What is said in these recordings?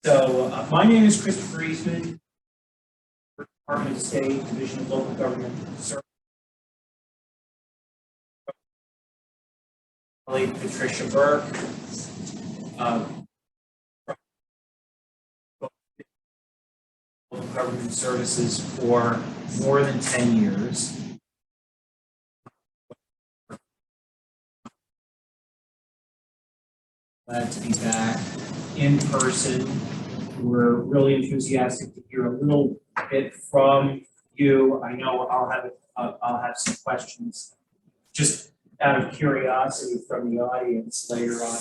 So my name is Christopher Eastman, Department of State, Division of Local Government Services. Patricia Burke, Local Government Services for more than 10 years. Glad to be back in person. We're really enthusiastic to hear a little bit from you. I know I'll have some questions just out of curiosity from the audience later on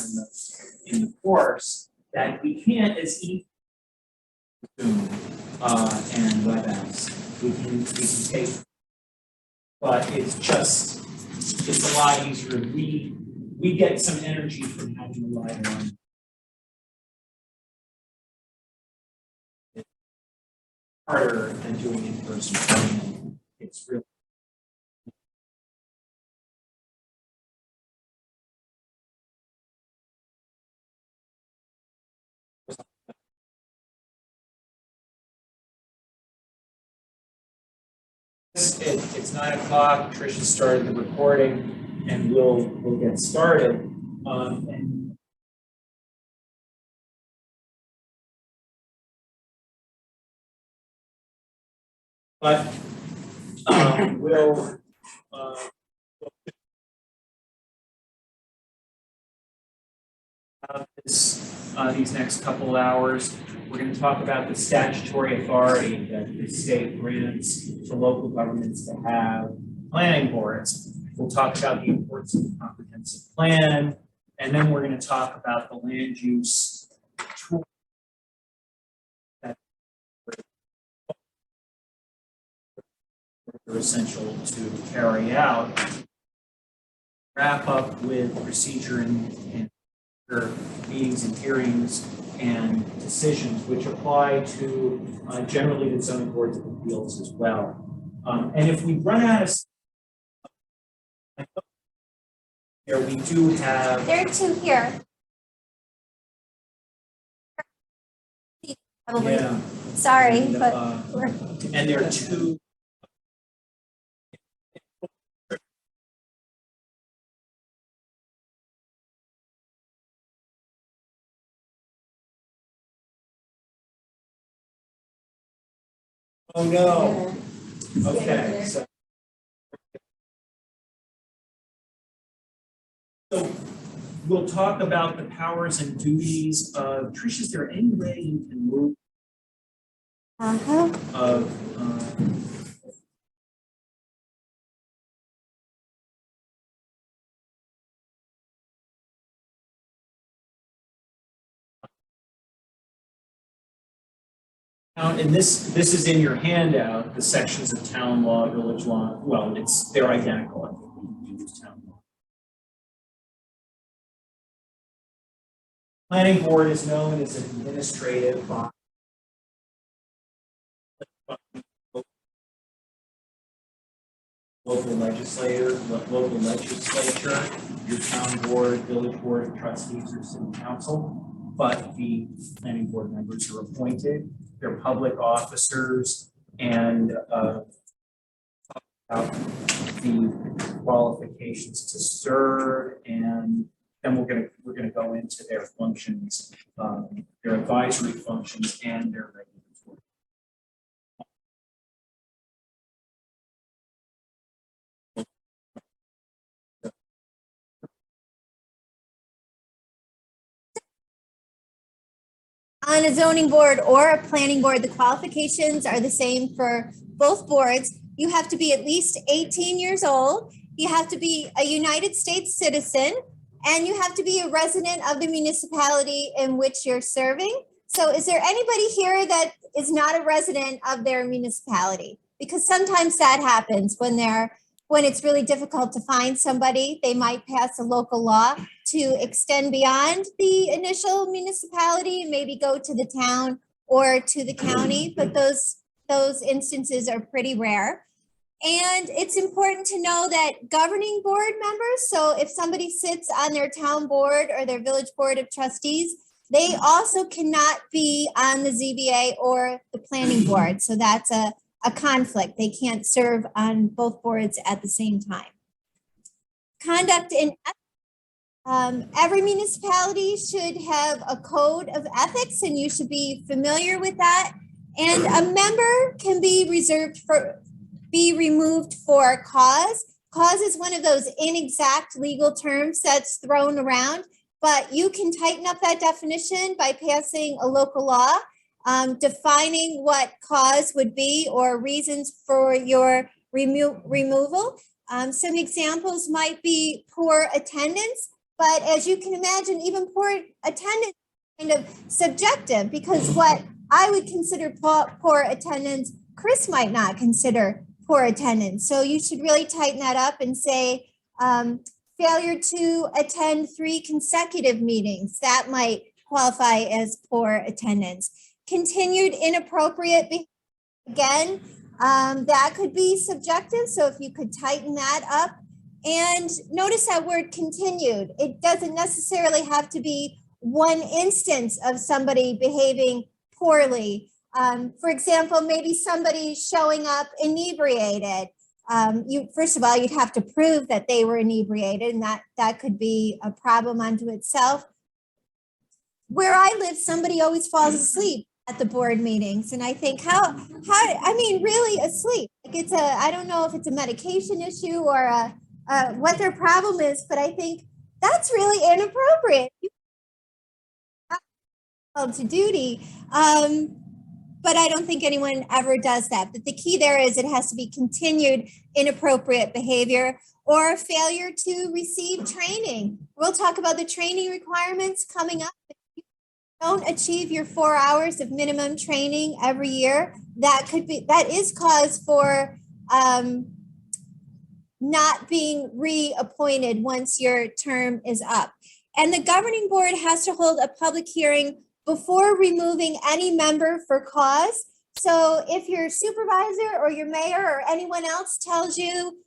in the course that we can't as easily Zoom and WebEx. We can take, but it's a lot easier. We get some energy from having a live on. It's harder than doing in person training. It's really it's 9 o'clock. Tricia started the recording, and we'll get started. We'll these next couple of hours. We're going to talk about the statutory authority that the state grants to local governments to have planning boards. We'll talk about the importance of the comprehensive plan, and then we're going to talk about the land use tool that are essential to carry out. Wrap up with procedure and meetings and hearings and decisions, which apply to generally the zoning boards of appeals as well. And if we run out of here, we do have. There are two here. Probably. Yeah. Sorry, And, but and there are two. Oh no. Okay. So we'll talk about the powers and duties of Trish. Is there any way you can move and this is in your handout, the sections of town law, village law. Well, they're identical. I think we use town law. Planning board is known as an administrative body. Local legislature, your town board, village board of trustees, or city council. But the planning board members are appointed. They're public officers, and about the qualifications to serve, and then we're gonna go into their functions, their advisory functions, and their regulatory. on a zoning board or a planning board, the qualifications are the same for both boards. You have to be at least 18 years old. You have to be a United States citizen, and you have to be a resident of the municipality in which you're serving. So is there anybody here that is not a resident of their municipality? Because sometimes that happens when it's really difficult to find somebody. They might pass a local law to extend beyond the initial municipality, maybe go to the town or to the county, but those instances are pretty rare. And it's important to know that governing board members, so if somebody sits on their town board or their village board of trustees, they also cannot be on the ZBA or the planning board. So that's a conflict. They can't serve on both boards at the same time. Conduct and every municipality should have a code of ethics, and you should be familiar with that. And a member can be removed for cause. Cause is one of those inexact legal terms that's thrown around, but you can tighten up that definition by passing a local law defining what cause would be or reasons for your removal. Some examples might be poor attendance, but as you can imagine, even poor attendance is kind of subjective, because what I would consider poor attendance, Chris might not consider poor attendance. So you should really tighten that up and say failure to attend 3 consecutive meetings. That might qualify as poor attendance. Continued inappropriate behavior, again, that could be subjective. So if you could tighten that up. And notice that word continued. It doesn't necessarily have to be one instance of somebody behaving poorly. For example, maybe somebody showing up inebriated. First of all, you'd have to prove that they were inebriated, and that could be a problem unto itself. Where I live, somebody always falls asleep at the board meetings, and I think, I mean, really asleep. Like I don't know if it's a medication issue or what their problem is, but I think that's really inappropriate. Called to duty. But I don't think anyone ever does that. But the key there is it has to be continued inappropriate behavior or failure to receive training. We'll talk about the training requirements coming up. If you don't achieve your 4 hours of minimum training every year, that is cause for not being reappointed once your term is up. And the governing board has to hold a public hearing before removing any member for cause. So if your supervisor or your mayor or anyone else tells you,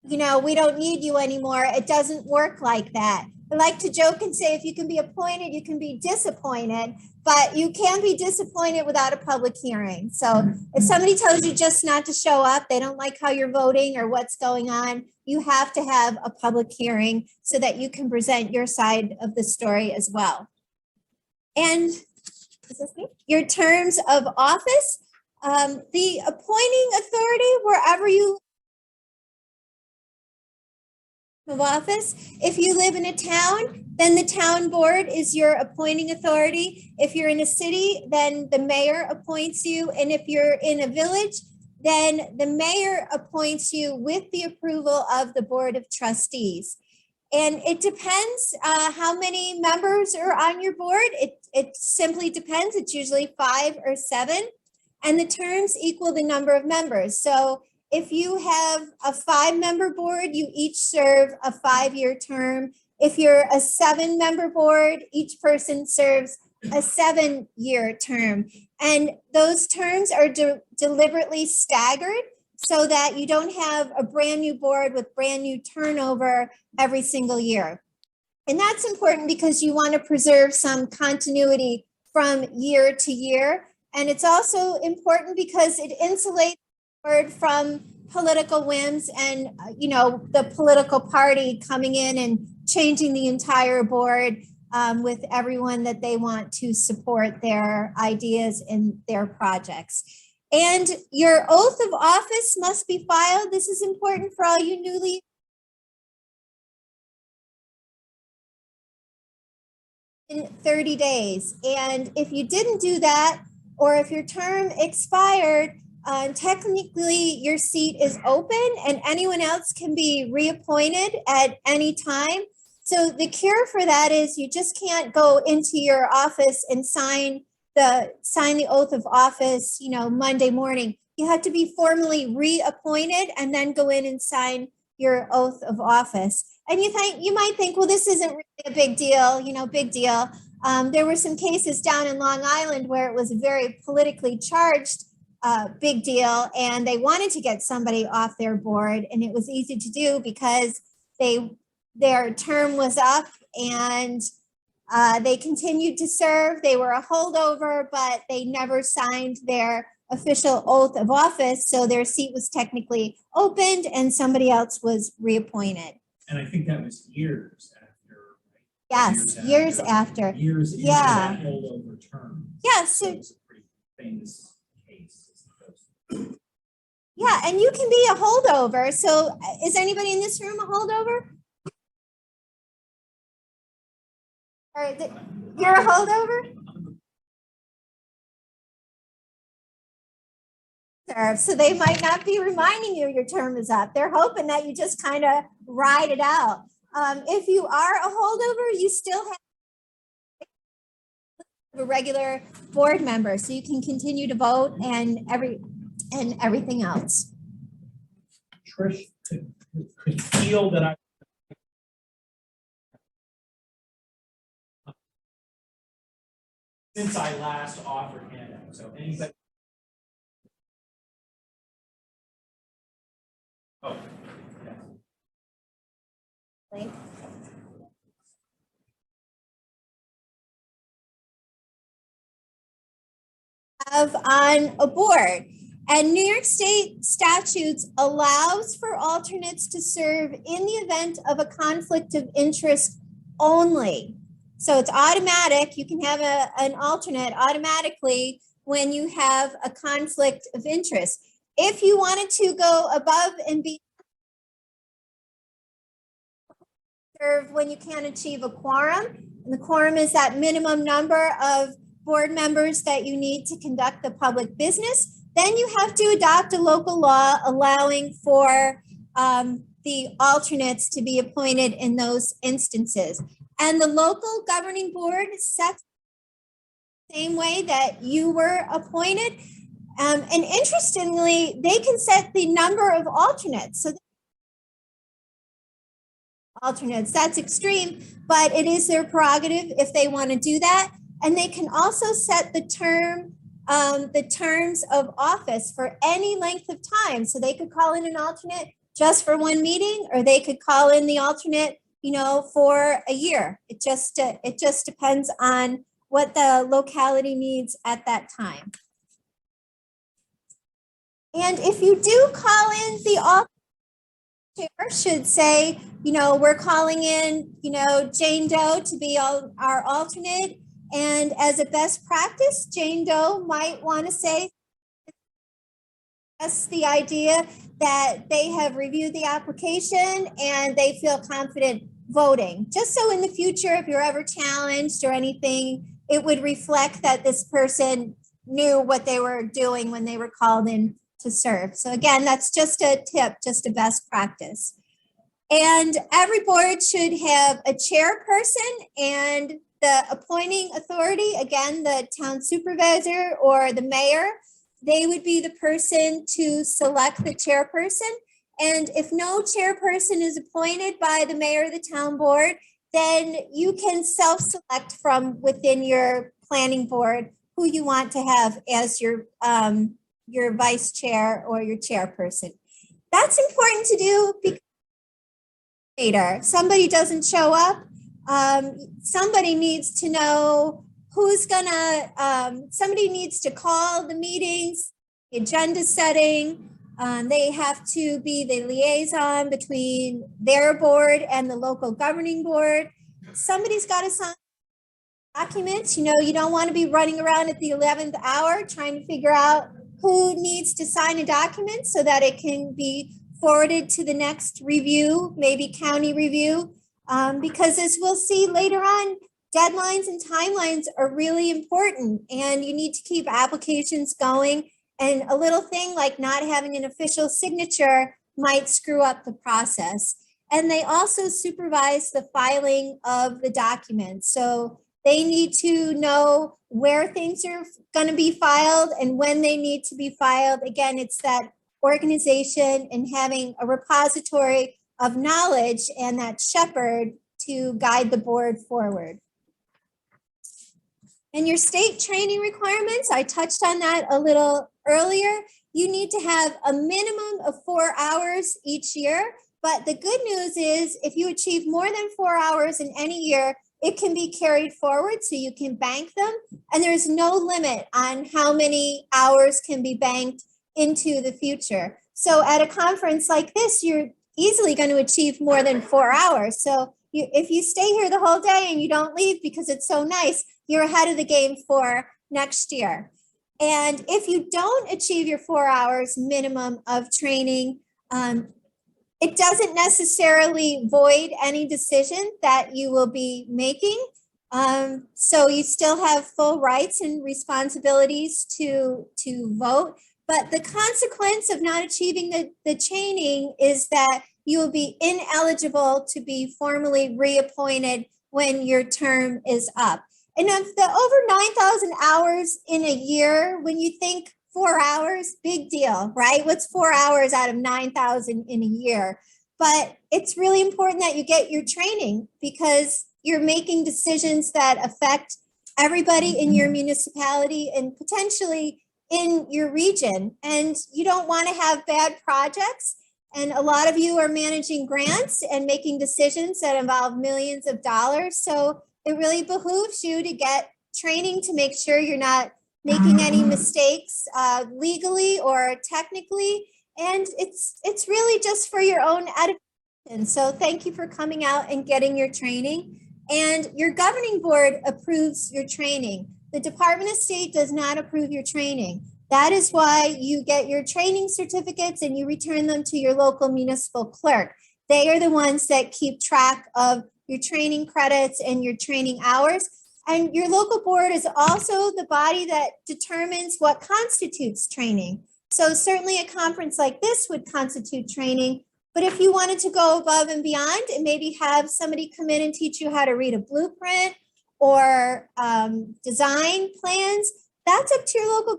we don't need you anymore, it doesn't work like that. I like to joke and say, if you can be appointed, you can be disappointed, but you can be disappointed without a public hearing. So if somebody tells you just not to show up, they don't like how you're voting or what's going on, you have to have a public hearing so that you can present your side of the story as well. And your terms of office, the appointing authority, wherever you of office. If you live in a town, then the town board is your appointing authority. If you're in a city, then the mayor appoints you. And if you're in a village, then the mayor appoints you with the approval of the board of trustees. And it depends how many members are on your board. It simply depends. It's usually 5 or 7. And the terms equal the number of members. So if you have a 5-member board, you each serve a 5-year term. If you're a 7-member board, each person serves a 7-year term. And those terms are deliberately staggered so that you don't have a brand new board with brand new turnover every single year. And that's important because you want to preserve some continuity from year to year. And it's also important because it insulates from political whims and, the political party coming in and changing the entire board with everyone that they want to support their ideas and their projects. And your oath of office must be filed. This is important for all you newly in 30 days. And if you didn't do that, or if your term expired, technically your seat is open and anyone else can be reappointed at any time. So the cure for that is you just can't go into your office and sign the oath of office, Monday morning. You have to be formally reappointed and then go in and sign your oath of office. And you might think, well, this isn't really a big deal, big deal. There were some cases down in Long Island where it was a very politically charged big deal, and they wanted to get somebody off their board, and it was easy to do because their term was up and They continued to serve. They were a holdover, but they never signed their official oath of office. So their seat was technically opened and somebody else was reappointed. And I think that was years after, right? Yes, years after. Years into Yeah. that holdover term. Yeah, So so it's a pretty famous case, I suppose. yeah, and you can be a holdover. So is anybody in this room a holdover? Or you're a holdover? So they might not be reminding you your term is up. They're hoping that you just kind of ride it out. If you are a holdover, you still have a regular board member, so you can continue to vote and everything else. Trish could feel that I. Since I last offered handout, so anybody. Oh, yes. Of on a board. And New York State statutes allows for alternates to serve in the event of a conflict of interest only. So it's automatic. You can have an alternate automatically when you have a conflict of interest. If you wanted to go above and be serve when you can't achieve a quorum, and the quorum is that minimum number of board members that you need to conduct the public business, then you have to adopt a local law allowing for the alternates to be appointed in those instances. And the local governing board sets the same way that you were appointed. And interestingly, they can set the number of alternates. So alternates, that's extreme, but it is their prerogative if they want to do that. And they can also set the terms of office for any length of time. So they could call in an alternate just for one meeting, or they could call in the alternate, for a year. It just depends on what the locality needs at that time. And if you do call in the alternate, chair should say, we're calling in, Jane Doe to be our alternate. And as a best practice, Jane Doe might want to say, that's the idea that they have reviewed the application and they feel confident voting. Just so in the future, if you're ever challenged or anything, it would reflect that this person knew what they were doing when they were called in to serve. So again, that's just a tip, just a best practice. And every board should have a chairperson, and the appointing authority, again, the town supervisor or the mayor, they would be the person to select the chairperson. And if no chairperson is appointed by the mayor of the town board, then you can self-select from within your planning board who you want to have as your vice chair or your chairperson. That's important to do because later somebody doesn't show up. Somebody needs to know who's somebody needs to call the meetings, the agenda setting. They have to be the liaison between their board and the local governing board. Somebody's got to sign documents. You don't want to be running around at the 11th hour trying to figure out who needs to sign a document so that it can be forwarded to the next review, maybe county review. Because as we'll see later on, deadlines and timelines are really important, and you need to keep applications going. And a little thing like not having an official signature might screw up the process. And they also supervise the filing of the documents. So they need to know where things are going to be filed and when they need to be filed. Again, it's that organization and having a repository of knowledge and that shepherd to guide the board forward. And your state training requirements, I touched on that a little earlier. You need to have a minimum of 4 hours each year. But the good news is if you achieve more than 4 hours in any year, it can be carried forward, so you can bank them. And there's no limit on how many hours can be banked into the future. So at a conference like this, you're easily going to achieve more than 4 hours. So if you stay here the whole day and you don't leave because it's so nice, you're ahead of the game for next year. And if you don't achieve your 4 hours minimum of training, it doesn't necessarily void any decision that you will be making. So you still have full rights and responsibilities to vote. But the consequence of not achieving the training is that you will be ineligible to be formally reappointed when your term is up. And of the over 9,000 hours in a year, when you think 4 hours, big deal, right? What's 4 hours out of 9,000 in a year? But it's really important that you get your training because you're making decisions that affect everybody in your municipality and potentially in your region. And you don't want to have bad projects. And a lot of you are managing grants and making decisions that involve millions of dollars. So it really behooves you to get training to make sure you're not making any mistakes legally or technically. And it's really just for your own edification. So thank you for coming out and getting your training. And your governing board approves your training. The Department of State does not approve your training. That is why you get your training certificates and you return them to your local municipal clerk. They are the ones that keep track of your training credits and your training hours. And your local board is also the body that determines what constitutes training. So certainly a conference like this would constitute training. But if you wanted to go above and beyond and maybe have somebody come in and teach you how to read a blueprint or design plans, that's up to your local.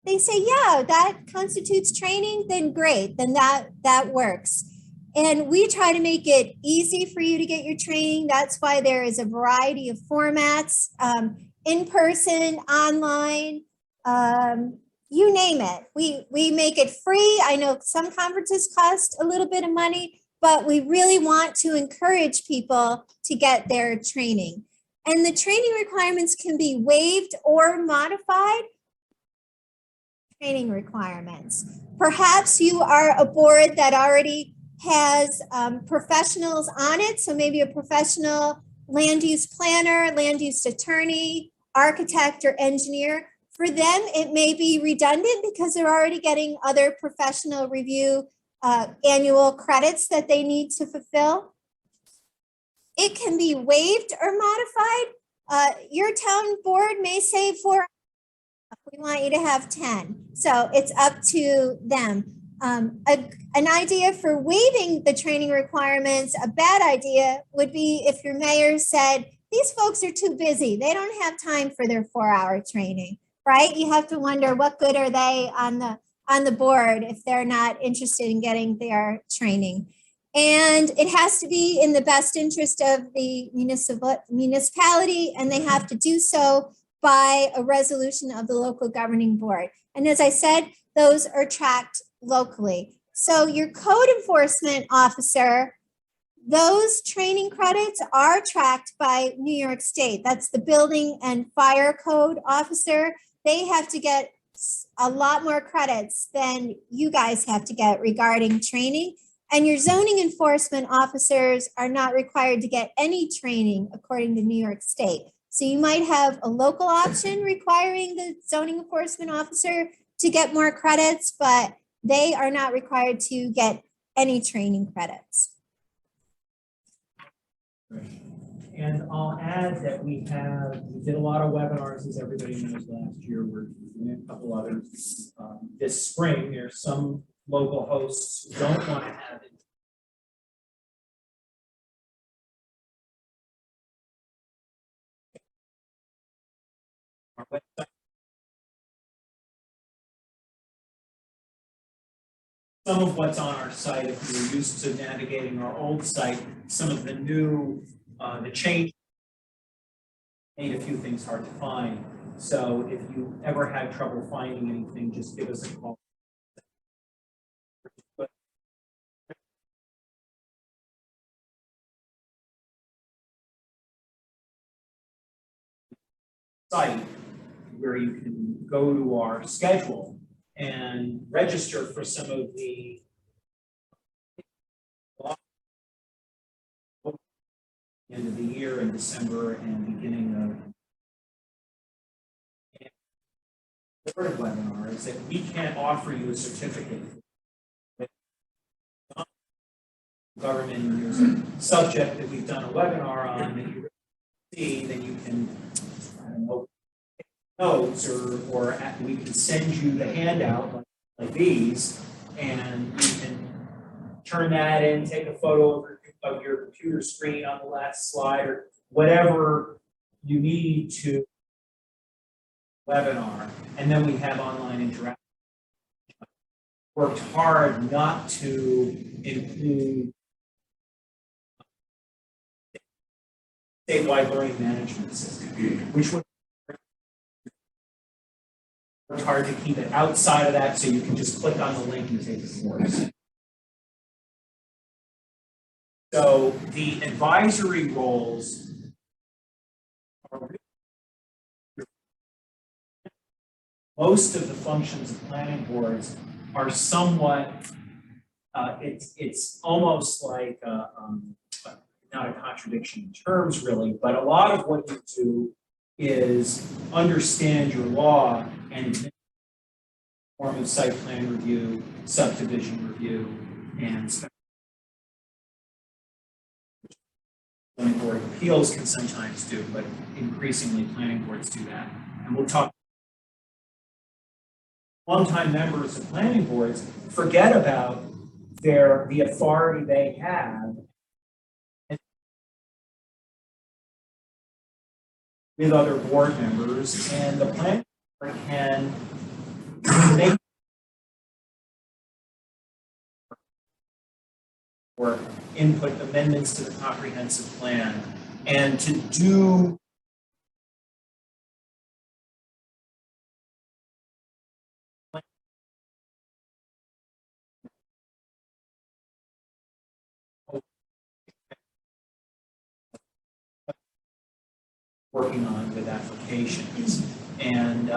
They say, yeah, that constitutes training, then great, then that works. And we try to make it easy for you to get your training. That's why there is a variety of formats, in person, online, you name it. We make it free. I know some conferences cost a little bit of money, but we really want to encourage people to get their training. And the training requirements can be waived or modified. Training requirements. Perhaps you are a board that already has professionals on it. So maybe a professional land use planner, land use attorney, architect, or engineer. For them, it may be redundant because they're already getting other professional review annual credits that they need to fulfill. It can be waived or modified. Your town board may say we want you to have 10. So it's up to them. An idea for waiving the training requirements, a bad idea would be if your mayor said, these folks are too busy. They don't have time for their 4-hour training, right? You have to wonder what good are they on the board if they're not interested in getting their training. And it has to be in the best interest of the municipality, and they have to do so by a resolution of the local governing board. And as I said, those are tracked locally. So your code enforcement officer, those training credits are tracked by New York State. That's the building and fire code officer. They have to get a lot more credits than you guys have to get regarding training. And your zoning enforcement officers are not required to get any training according to New York State. So you might have a local option requiring the zoning enforcement officer to get more credits, but they are not required to get any training credits. And I'll add that we did a lot of webinars, as everybody knows, last year. We're doing a couple others this spring. There's some local hosts who don't want to have it. Our website. Some of what's on our site, if you're used to navigating our old site, some of the new, the change made a few things hard to find. So if you ever had trouble finding anything, just give us a call. site where you can go to our schedule and register for some of the end of the year in December and beginning of board webinars, that we can't offer you a certificate. Government, and there's a subject that we've done a webinar on that you see, then you can, I don't know, take notes, or we can send you the handout like these, and you can turn that in, take a photo of your computer screen on the last slide, or whatever you need to webinar, and then we have online interaction. Worked hard not to include statewide learning management system, which would work hard to keep it outside of that so you can just click on the link and take the course. So the advisory roles are most of the functions of planning boards are somewhat, it's almost like not a contradiction in terms really, but a lot of what you do is understand your law and form of site plan review, subdivision review, and zoning board of appeals can sometimes do, but increasingly planning boards do that. And we'll talk. Longtime members of planning boards forget about the authority they have with other board members, and the planning board can make or input amendments to the comprehensive plan, and to do working on with applications. And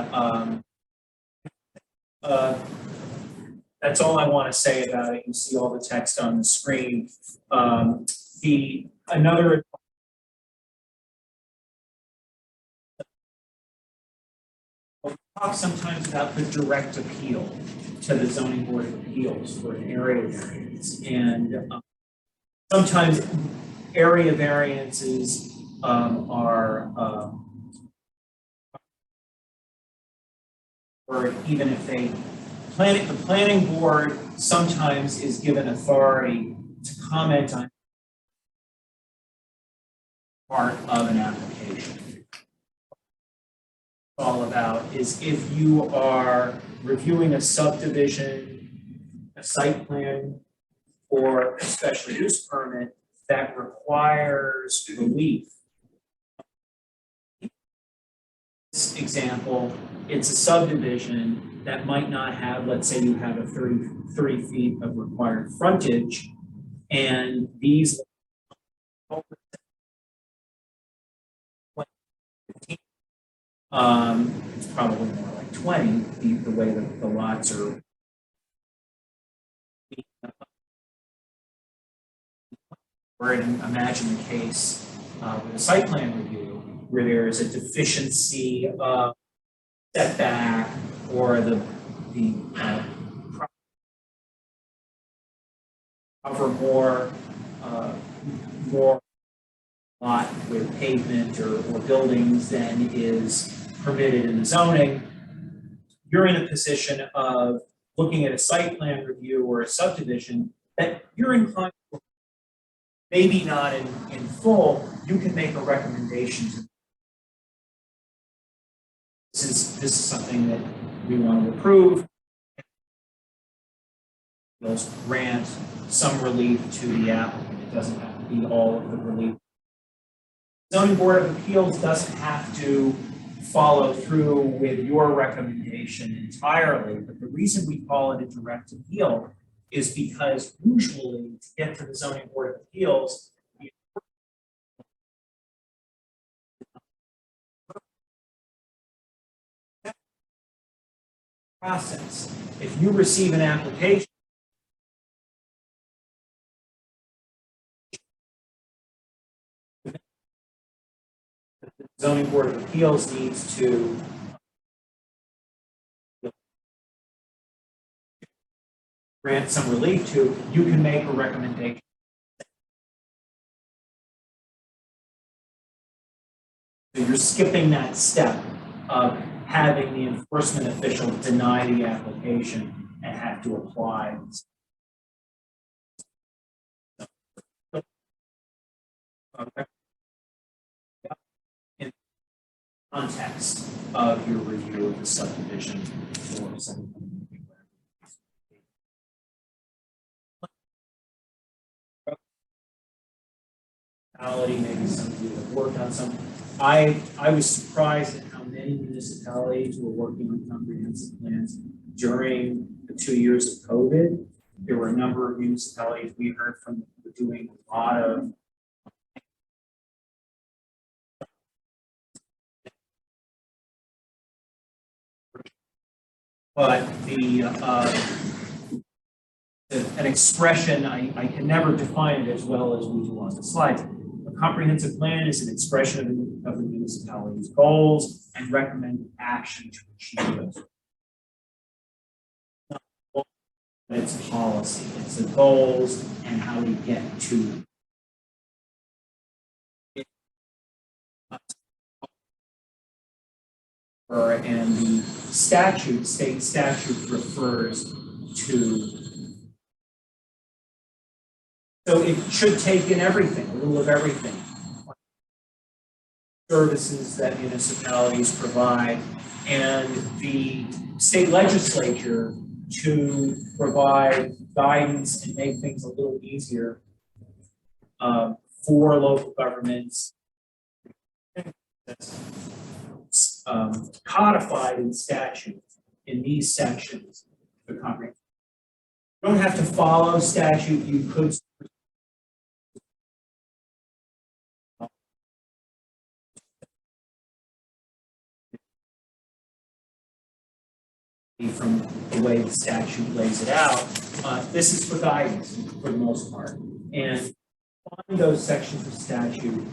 that's all I want to say about it. You see all the text on the screen. Another we'll talk sometimes about the direct appeal to the zoning board of appeals for an area variance, and sometimes area variances or even if the planning board sometimes is given authority to comment on part of an application. All about is if you are reviewing a subdivision, a site plan, or a special use permit that requires relief. This example, it's a subdivision that might not have, let's say you have a 30 feet of required frontage, and these it's probably more like 20 the way that the lots are. Or imagine the case with a site plan review where there is a deficiency of setback, or the cover more lot with pavement or buildings than is permitted in the zoning. You're in a position of looking at a site plan review or a subdivision that you're inclined to, maybe not in full, you can make a recommendation to. This is something that we want to approve. They'll grant some relief to the applicant. It doesn't have to be all of the relief. Zoning Board of Appeals doesn't have to follow through with your recommendation entirely, but the reason we call it a direct appeal is because usually to get to the Zoning Board of Appeals, process. If you receive an application, the zoning board of appeals needs to grant some relief to, you can make a recommendation. So you're skipping that step of having the enforcement official deny the application and have to apply. In context of your review of the subdivision or something. Maybe some of you have worked on some. I was surprised at how many municipalities were working on comprehensive plans during the 2 years of COVID. There were a number of municipalities we heard from were doing a lot of but an expression, I can never define it as well as we do on the slides. A comprehensive plan is an expression of the municipality's goals and recommended action to achieve those. It's policy, it's the goals and how we get to it. And the state statute refers to. So it should take in everything, a little of everything. Services that municipalities provide and the state legislature to provide guidance and make things a little easier for local governments. Codified in statute in these sections of the comprehensive. You don't have to follow statute, you could from the way the statute lays it out. This is for guidance for the most part. And find those sections of statute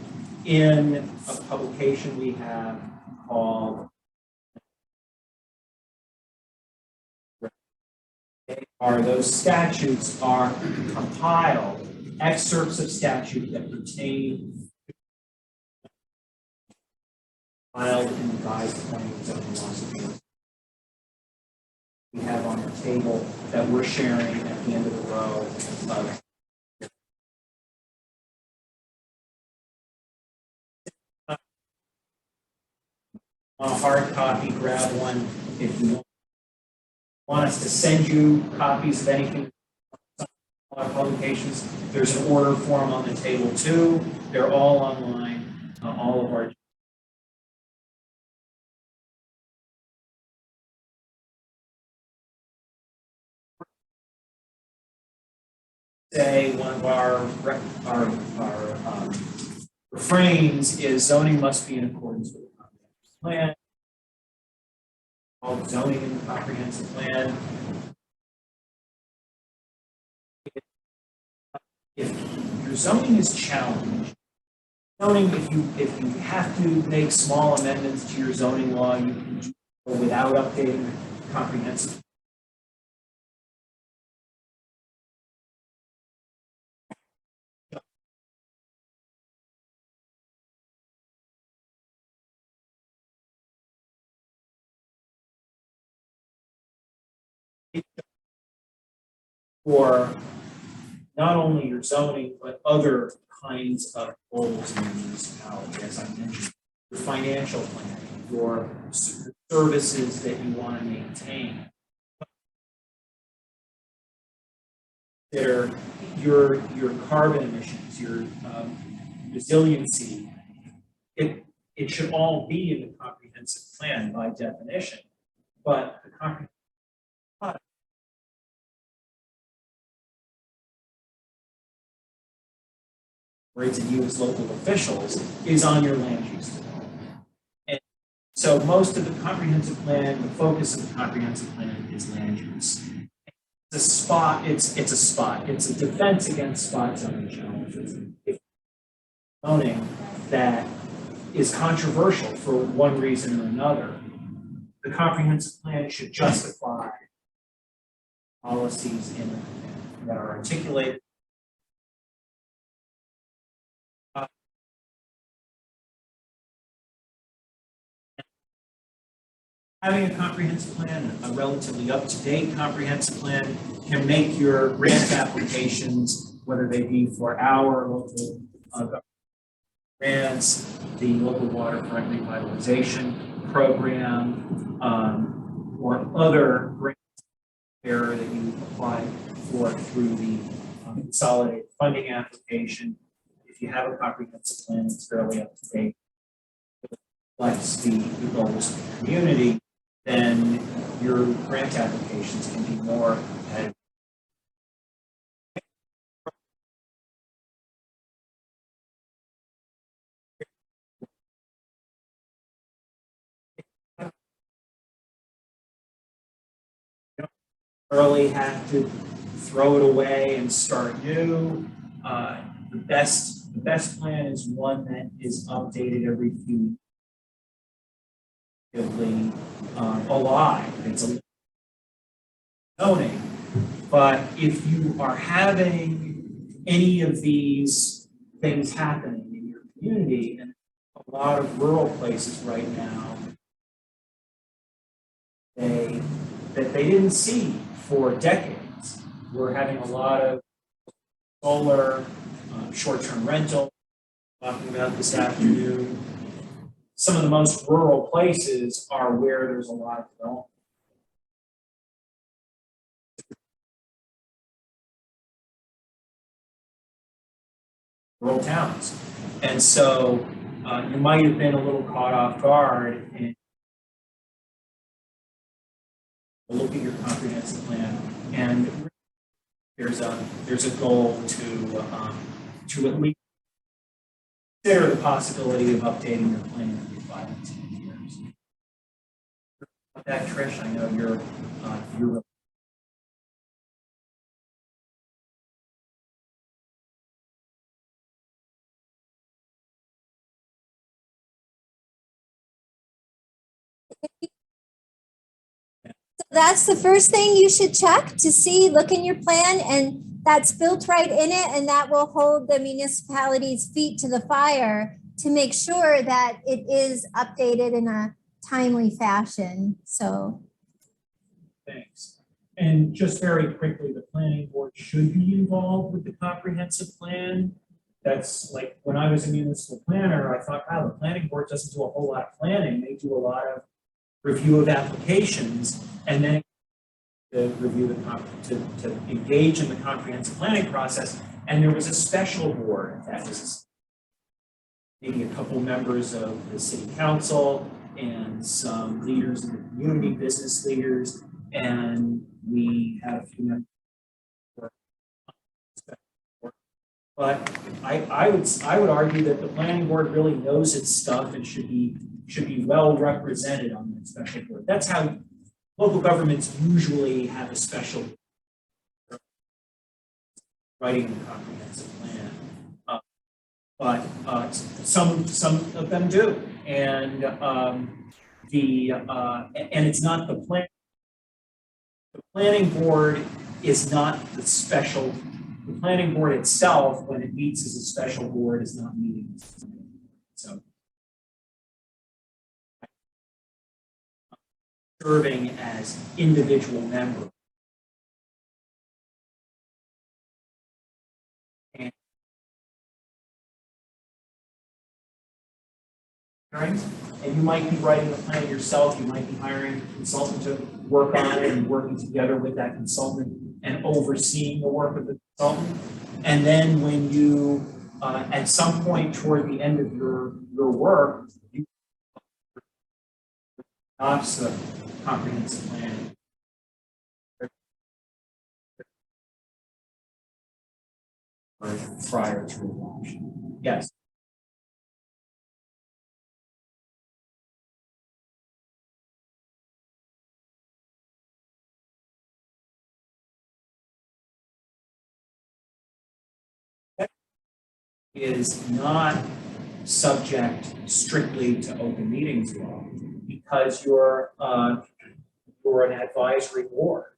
in a publication we have called those statutes are compiled excerpts of statute that pertain filed in the guise of planning zoning laws. We have on the table that we're sharing at the end of the row. On a hard copy, grab one. If you want us to send you copies of anything, publications, there's an order form on the table too. They're all online, all of our. Say one of our refrains is zoning must be in accordance with the comprehensive plan. All zoning in the comprehensive plan. If your zoning is challenged, zoning, if you have to make small amendments to your zoning law, you can do it without updating the comprehensive. For not only your zoning, but other kinds of goals in your municipality, as I mentioned, your financial planning, your services that you want to maintain. Your carbon emissions, your resiliency, it should all be in the comprehensive plan by definition, but the comprehensive and you as local officials is on your land use development. And So most of the comprehensive plan, the focus of the comprehensive plan is land use. It's a spot, it's a spot. It's a defense against spot zoning challenges. If zoning that is controversial for one reason or another, the comprehensive plan should justify policies in it that are articulated. Having a comprehensive plan, a relatively up-to-date comprehensive plan, can make your grant applications, whether they be for our local grants, the local waterfront revitalization program, or other grants that you apply for through the consolidated funding application. If you have a comprehensive plan, it's fairly up to date, reflects the goals of the community, then your grant applications can be more competitive. Early have to throw it away and start new. The best plan is one that is updated every few years, alive. It's a zoning, but if you are having any of these things happening in your community, and a lot of rural places right now, that they didn't see for decades. We're having a lot of solar, short-term rental, talking about this afternoon. Some of the most rural places are where there's a lot of development. Rural towns. And so you might have been a little caught off guard and look at your comprehensive plan, and there's a goal to at least consider the possibility of updating your plan every 5 to 10 years. With that, Trish, I know you're That's the first thing you should check to see, look in your plan, and that's built right in it, and that will hold the municipality's feet to the fire to make sure that it is updated in a timely fashion. So thanks. And just very quickly, the planning board should be involved with the comprehensive plan. That's like when I was a municipal planner, I thought, wow, the planning board doesn't do a whole lot of planning. They do a lot of review of applications, and then to review to engage in the comprehensive planning process. And there was a special board that was maybe a couple members of the city council and some leaders in the community, business leaders, and we had a few members. But I would argue that the planning board really knows its stuff and should be well represented on that special board. That's how local governments usually have a special writing the comprehensive plan. But some of them do, and it's not the plan. The planning board is not the special. The planning board itself, when it meets as a special board, is not meeting. So serving as individual members. And you might be writing the plan yourself, you might be hiring a consultant to work on it and working together with that consultant and overseeing the work of the consultant. And then when you, at some point toward the end of your work, you adopt the comprehensive plan. Prior to adoption. Yes. is not subject strictly to open meetings law because you're an advisory board,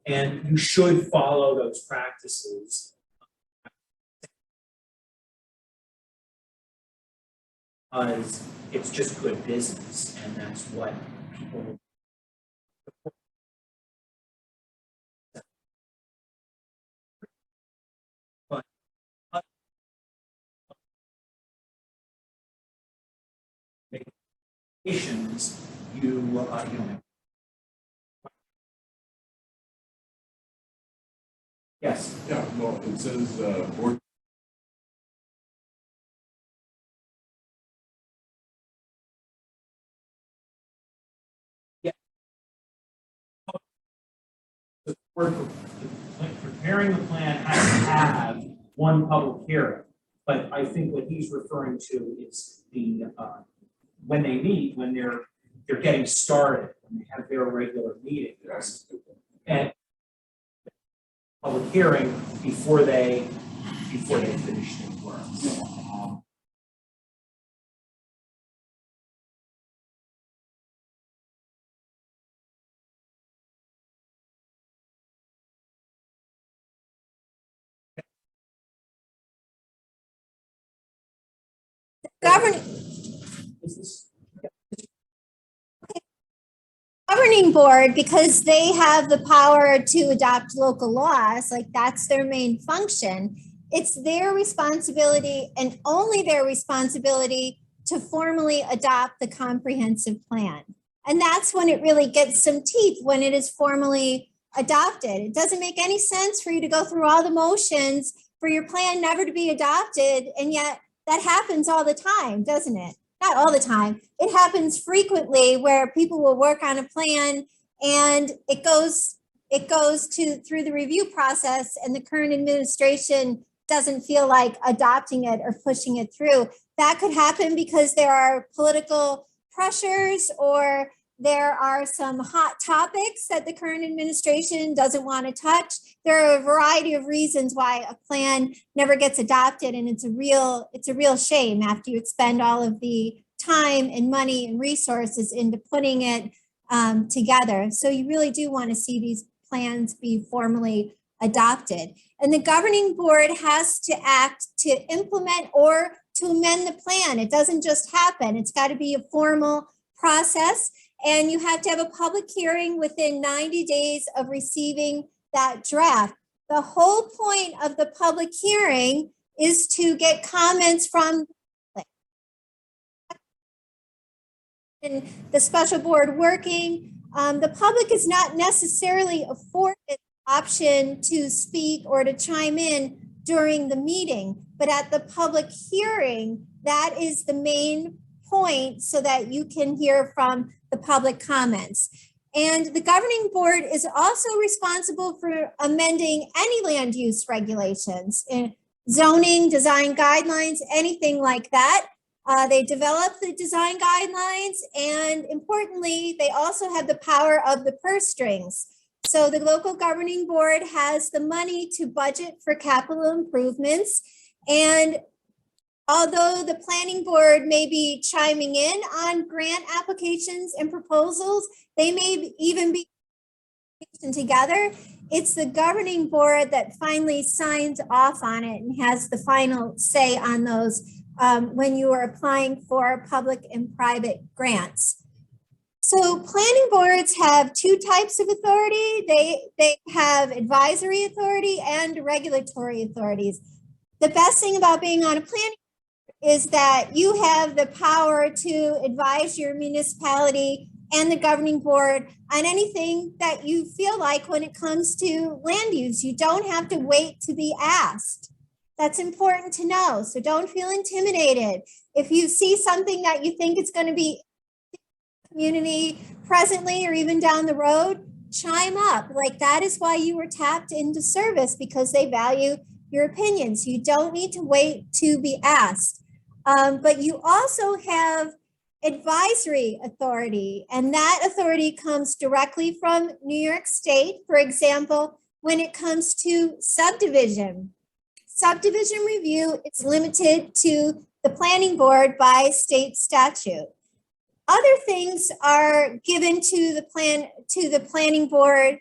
and you should follow those practices because it's just good business, and that's what people. But regulations, you know. Yes. Yeah, well, it says, board. Yeah. Preparing the plan has to have one public hearing, but I think what he's referring to is the, when they meet, when they're getting started, when they have their regular meetings. And public hearing before they finish their work. Governing Is this? governing board, because they have the power to adopt local laws, like that's their main function. It's their responsibility and only their responsibility to formally adopt the comprehensive plan. And that's when it really gets some teeth, when it is formally adopted. It doesn't make any sense for you to go through all the motions for your plan never to be adopted. And yet that happens all the time, doesn't it? Not all the time. It happens frequently where people will work on a plan and it goes through the review process and the current administration doesn't feel like adopting it or pushing it through. That could happen because there are political pressures or there are some hot topics that the current administration doesn't want to touch. There are a variety of reasons why a plan never gets adopted, and it's a real shame after you expend all of the time and money and resources into putting it together. So you really do want to see these plans be formally adopted. And the governing board has to act to implement or to amend the plan. It doesn't just happen. It's got to be a formal process. And you have to have a public hearing within 90 days of receiving that draft. The whole point of the public hearing is to get comments from the special board working. The public is not necessarily afforded the option to speak or to chime in during the meeting, but at the public hearing, that is the main point so that you can hear from the public comments. And the governing board is also responsible for amending any land use regulations, zoning, design guidelines, anything like that. They develop the design guidelines, and importantly, they also have the power of the purse strings. So the local governing board has the money to budget for capital improvements. And although the planning board may be chiming in on grant applications and proposals, they may even be together. It's the governing board that finally signs off on it and has the final say on those when you are applying for public and private grants. So planning boards have two types of authority. They have advisory authority and regulatory authorities. The best thing about being on a planning is that you have the power to advise your municipality and the governing board on anything that you feel like when it comes to land use. You don't have to wait to be asked. That's important to know. So don't feel intimidated. If you see something that you think is going to be community presently or even down the road, chime up. Like, that is why you were tapped into service, because they value your opinions. You don't need to wait to be asked. But you also have advisory authority, and that authority comes directly from New York State. For example, when it comes to subdivision subdivision review is limited to the planning board by state statute. Other things are given to the planning board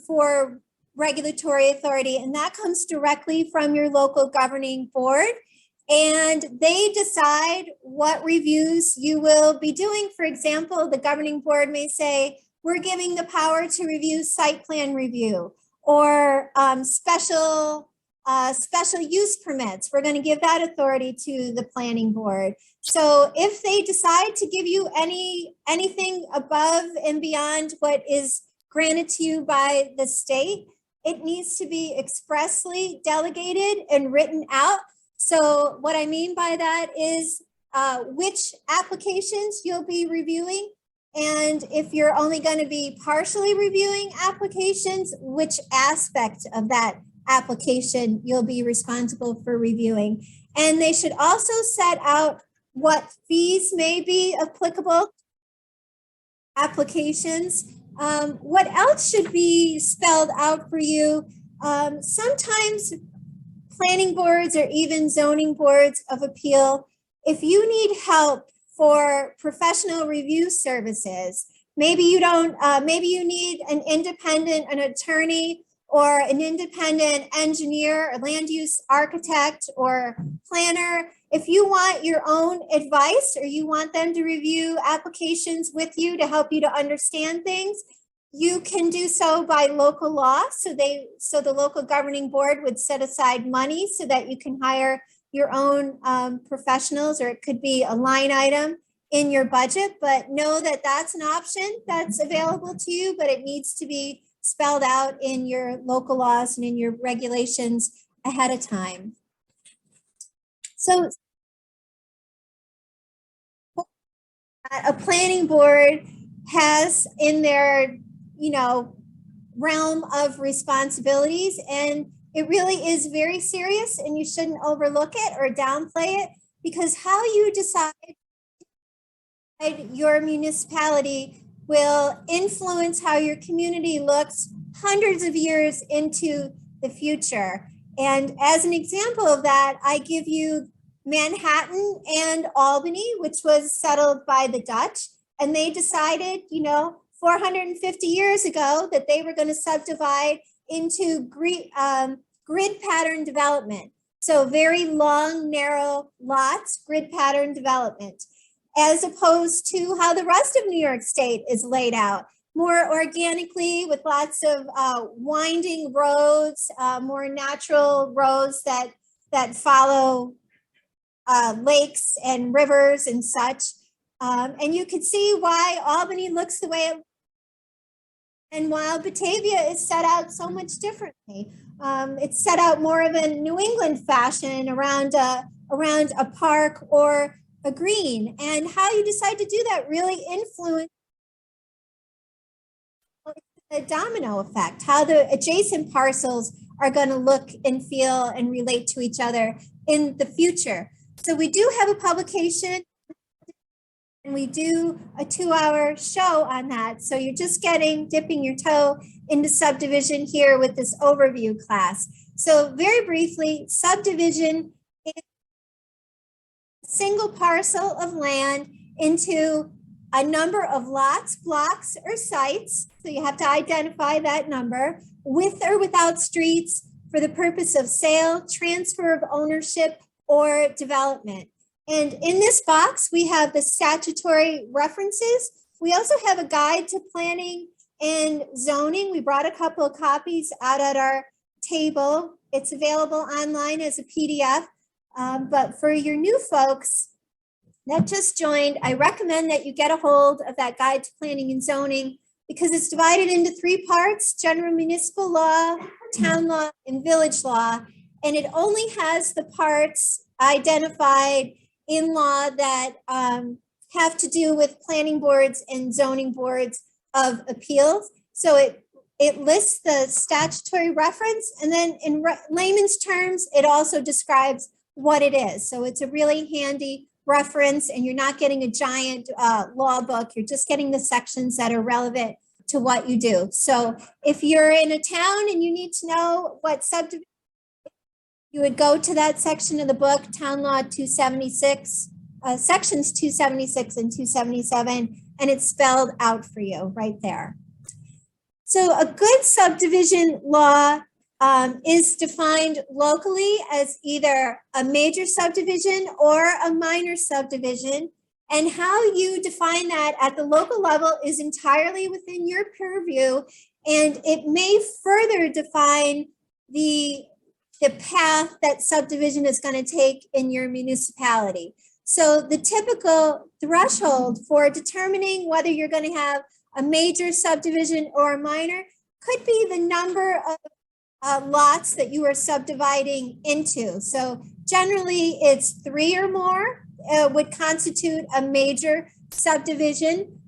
for regulatory authority, and that comes directly from your local governing board. And they decide what reviews you will be doing. For example, the governing board may say, we're giving the power to review site plan review or special use permits. We're going to give that authority to the planning board. So if they decide to give you anything above and beyond what is granted to you by the state, it needs to be expressly delegated and written out. So what I mean by that is which applications you'll be reviewing. And if you're only going to be partially reviewing applications, which aspect of that application you'll be responsible for reviewing. And they should also set out what fees may be applicable applications. What else should be spelled out for you? Sometimes planning boards or even zoning boards of appeal, if you need help for professional review services, maybe you don't, maybe you need an attorney or an independent engineer, or land use architect or planner. If you want your own advice or you want them to review applications with you to help you to understand things, you can do so by local law. So the local governing board would set aside money so that you can hire your own professionals, or it could be a line item in your budget, but know that that's an option that's available to you, but it needs to be spelled out in your local laws and in your regulations ahead of time. So a planning board has in their realm of responsibilities, and it really is very serious, and you shouldn't overlook it or downplay it, because how you decide your municipality will influence how your community looks hundreds of years into the future. And as an example of that, I give you Manhattan and Albany, which was settled by the Dutch, and they decided, 450 years ago that they were going to subdivide into grid pattern development. So very long, narrow lots, grid pattern development, as opposed to how the rest of New York State is laid out, more organically with lots of winding roads, more natural roads that follow lakes and rivers and such. And you can see why Albany looks the way it looks, and while Batavia is set out so much differently. It's set out more of a New England fashion around a park or a green. And how you decide to do that really influences the domino effect, how the adjacent parcels are going to look and feel and relate to each other in the future. So we do have a publication, and we do a 2-hour show on that. So you're just dipping your toe into subdivision here with this overview class. So very briefly, subdivision is a single parcel of land into a number of lots, blocks, or sites. So you have to identify that number, with or without streets, for the purpose of sale, transfer of ownership, or development. And in this box, we have the statutory references. We also have a guide to planning and zoning. We brought a couple of copies out at our table. It's available online as a PDF. But for your new folks that just joined, I recommend that you get a hold of that guide to planning and zoning, because it's divided into 3 parts: general municipal law, town law, and village law. And it only has the parts identified in law that have to do with planning boards and zoning boards of appeals. So it lists the statutory reference, and then in layman's terms, it also describes what it is. So it's a really handy reference, and you're not getting a giant law book. You're just getting the sections that are relevant to what you do. So if you're in a town and you need to know what subdivision, you would go to that section of the book, Town Law 276, sections 276 and 277, and it's spelled out for you right there. So a good subdivision law is defined locally as either a major subdivision or a minor subdivision. And how you define that at the local level is entirely within your purview. And it may further define the path that subdivision is going to take in your municipality. So the typical threshold for determining whether you're going to have a major subdivision or a minor could be the number of lots that you are subdividing into. So generally it's 3 or more would constitute a major subdivision.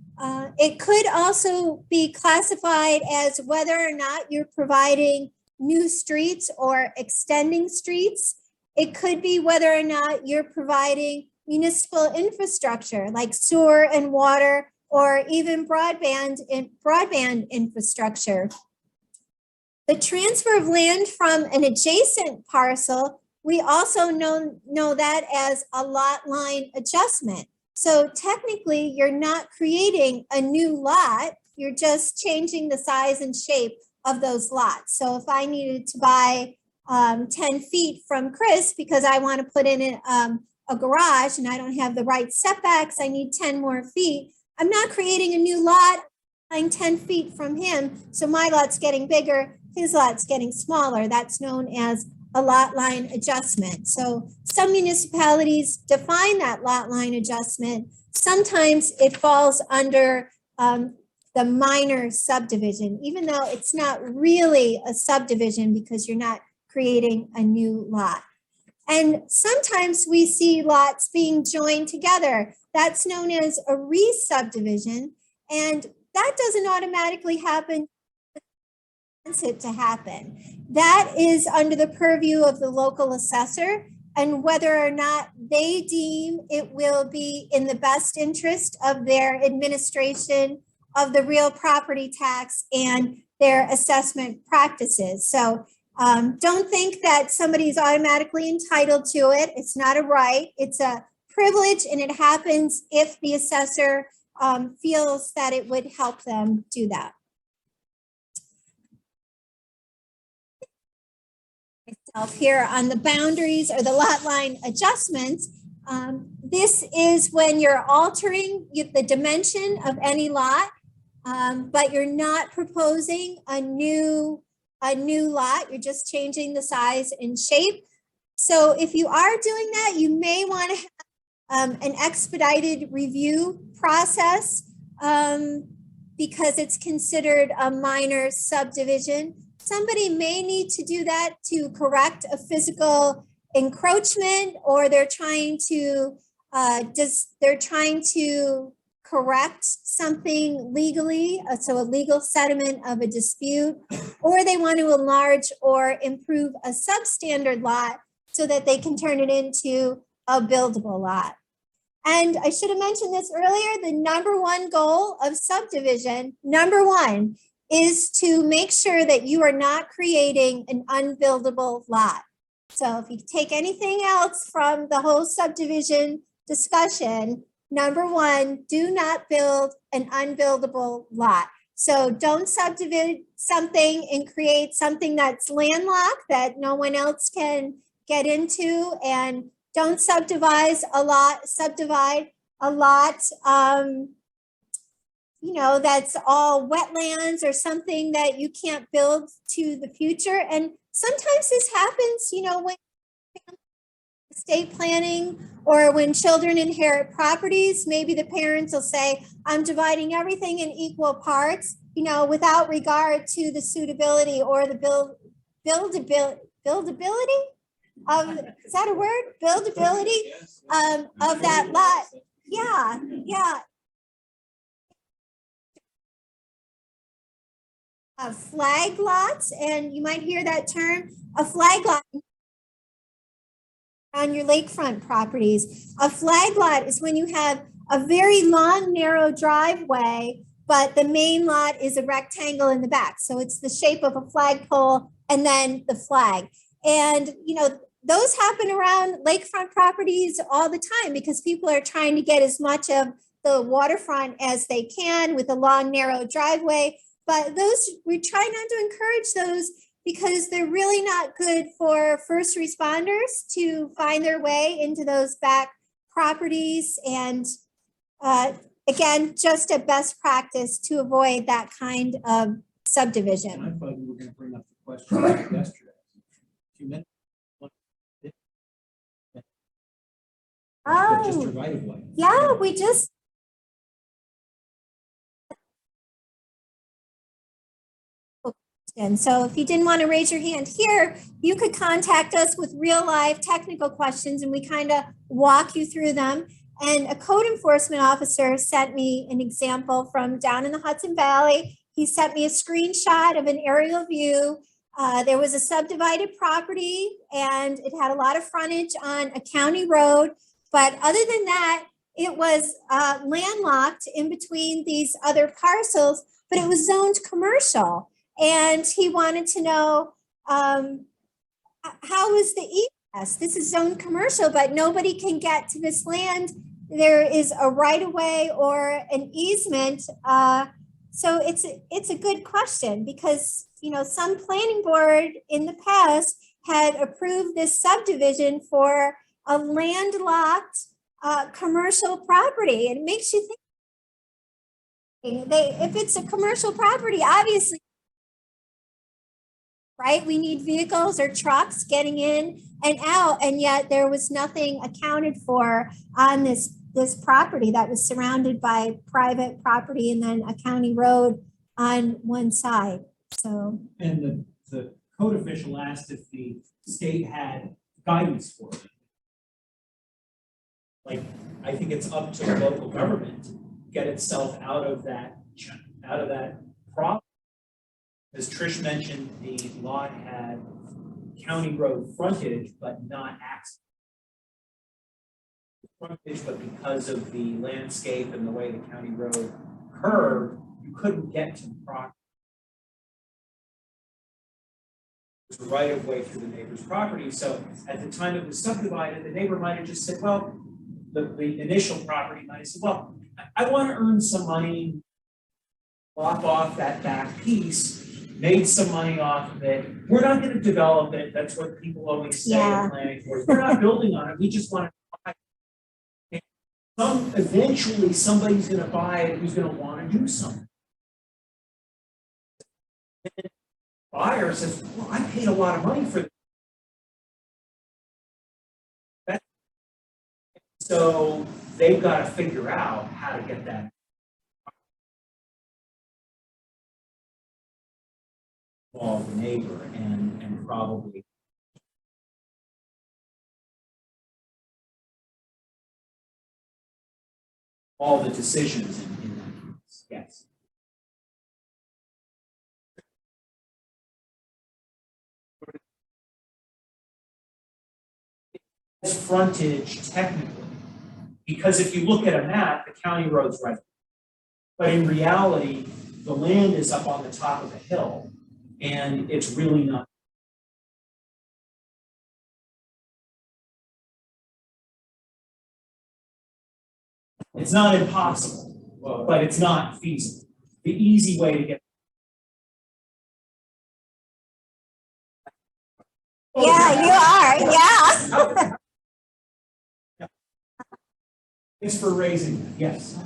It could also be classified as whether or not you're providing new streets or extending streets. It could be whether or not you're providing municipal infrastructure like sewer and water, or even broadband infrastructure. The transfer of land from an adjacent parcel, we also know that as a lot line adjustment. So technically, you're not creating a new lot, you're just changing the size and shape of those lots. So if I needed to buy 10 feet from Chris because I want to put in a garage and I don't have the right setbacks, I need 10 more feet. I'm not creating a new lot, I'm 10 feet from him. So my lot's getting bigger, his lot's getting smaller. That's known as a lot line adjustment. So some municipalities define that lot line adjustment. Sometimes it falls under the minor subdivision, even though it's not really a subdivision because you're not creating a new lot. And sometimes we see lots being joined together. That's known as a re-subdivision, and that doesn't automatically happen. It to happen. That is under the purview of the local assessor, and whether or not they deem it will be in the best interest of their administration of the real property tax and their assessment practices. So don't think that somebody's automatically entitled to it. It's not a right, it's a privilege, and it happens if the assessor feels that it would help them do that. Here on the boundaries or the lot line adjustments, this is when you're altering the dimension of any lot, but you're not proposing a new lot, you're just changing the size and shape. So if you are doing that, you may want to have an expedited review process because it's considered a minor subdivision. Somebody may need to do that to correct a physical encroachment, or they're trying to correct something legally, so a legal settlement of a dispute, or they want to enlarge or improve a substandard lot so that they can turn it into a buildable lot. And I should have mentioned this earlier, the number one goal of subdivision, number one, is to make sure that you are not creating an unbuildable lot. So if you take anything else from the whole subdivision discussion, number one, do not build an unbuildable lot. So don't subdivide something and create something that's landlocked that no one else can get into, and don't subdivide a lot, you know, that's all wetlands or something that you can't build to the future. And sometimes this happens, you know, when estate planning or when children inherit properties, maybe the parents will say, I'm dividing everything in equal parts, you know, without regard to the suitability or the buildability of, is that a word? Buildability of that lot. Yeah, yeah. Flag lots, and you might hear that term, a flag lot on your lakefront properties. A flag lot is when you have a very long, narrow driveway, but the main lot is a rectangle in the back. So it's the shape of a flagpole and then the flag. And, you know, those happen around lakefront properties all the time because people are trying to get as much of the waterfront as they can with a long, narrow driveway. But those, we try not to encourage those because they're really not good for first responders to find their way into those back properties. And again, just a best practice to avoid that kind of subdivision. I thought you were going to bring up the question yesterday. You meant just a right of way. Yeah, we just. And so if you didn't want to raise your hand here, you could contact us with real life technical questions and we kind of walk you through them. And a code enforcement officer sent me an example from down in the Hudson Valley. He sent me a screenshot of an aerial view. There was a subdivided property and it had a lot of frontage on a county road. But other than that, it was landlocked in between these other parcels, but it was zoned commercial. And he wanted to know, how is the egress? This is zoned commercial, but nobody can get to this land. There is a right of way or an easement. So it's a good question because, you know, some planning board in the past had approved this subdivision for a landlocked commercial property. And it makes you think, if it's a commercial property, obviously, right? We need vehicles or trucks getting in and out, and yet there was nothing accounted for on this property that was surrounded by private property and then a county road on one side. So. And the code official asked if the state had guidance for it. Like, I think it's up to the local government to get itself out of that problem. As Trish mentioned, the lot had county road frontage, but not access. Frontage, but because of the landscape and the way the county road curved, you couldn't get to the property. It was a right of way through the neighbor's property. So at the time it was subdivided, the neighbor might have just said, well, the initial property might have said, well, I want to earn some money, lop off that back piece, made some money off of it. We're not going to develop it. That's what people always say in planning boards. We're not building on it. We just want to buy it. Eventually somebody's going to buy it who's going to want to do something. And the buyer says, well, I paid a lot of money for that. So they've got to figure out how to get that. The neighbor and probably all the decisions in that case. Yes. It's frontage technically, because if you look at a map, the county road's right. But in reality, the land is up on the top of a hill. And it's really not. It's not impossible, but it's not feasible. The easy way to get. Yeah, you are. Yeah. Thanks for raising that. Yes.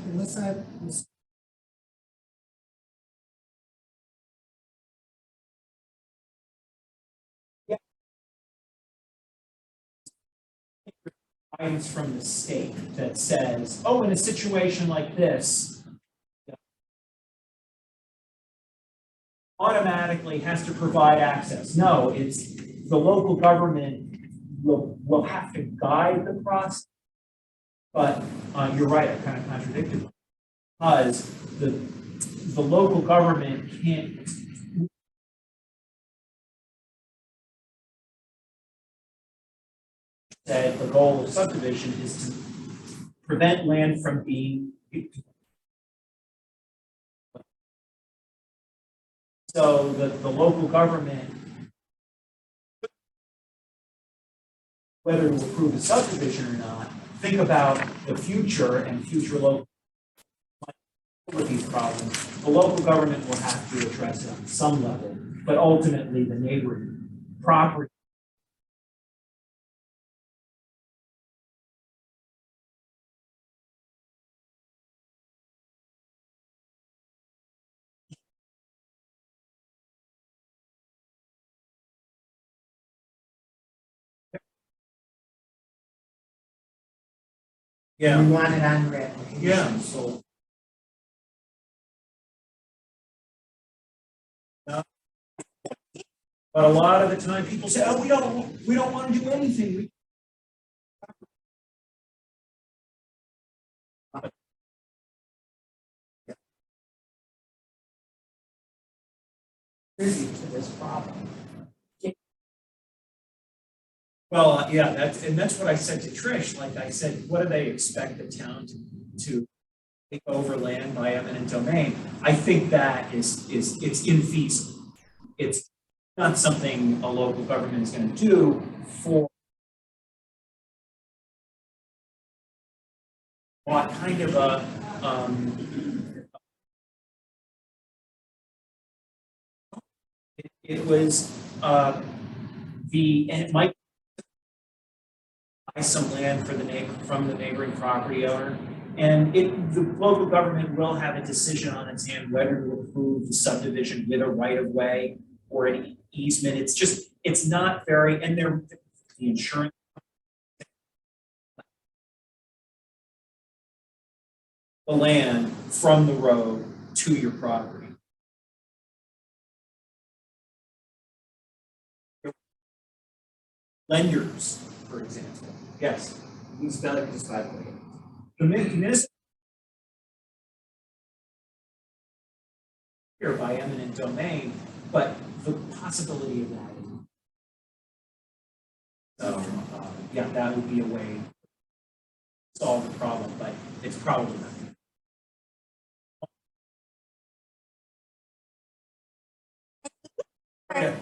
Guidance from the state that says, oh, in a situation like this, automatically has to provide access. No, it's the local government will have to guide the process. But you're right, I kind of contradicted because the local government can't. That the goal of subdivision is to prevent land from being. So the local government whether to approve a subdivision or not, think about the future and future local with these problems. The local government will have to address it on some level, but ultimately the neighboring property. We want it on your application. Yeah, so. But a lot of the time people say, oh, we don't want to do anything. Busy to this problem. Well, yeah, that's what I said to Trish. Like I said, what do they expect the town to take over land by eminent domain? I think that it's infeasible. It's not something a local government is going to do for what kind of a it was and it might buy some land for from the neighboring property owner, and the local government will have a decision on its hand whether to approve the subdivision with a right of way or an easement. It's not very, and the insurance. The land from the road to your property. Lenders, for example. Yes. Municipality can decide what it is. The municipal here by eminent domain, but the possibility of that is so yeah, that would be a way to solve the problem, but it's probably not.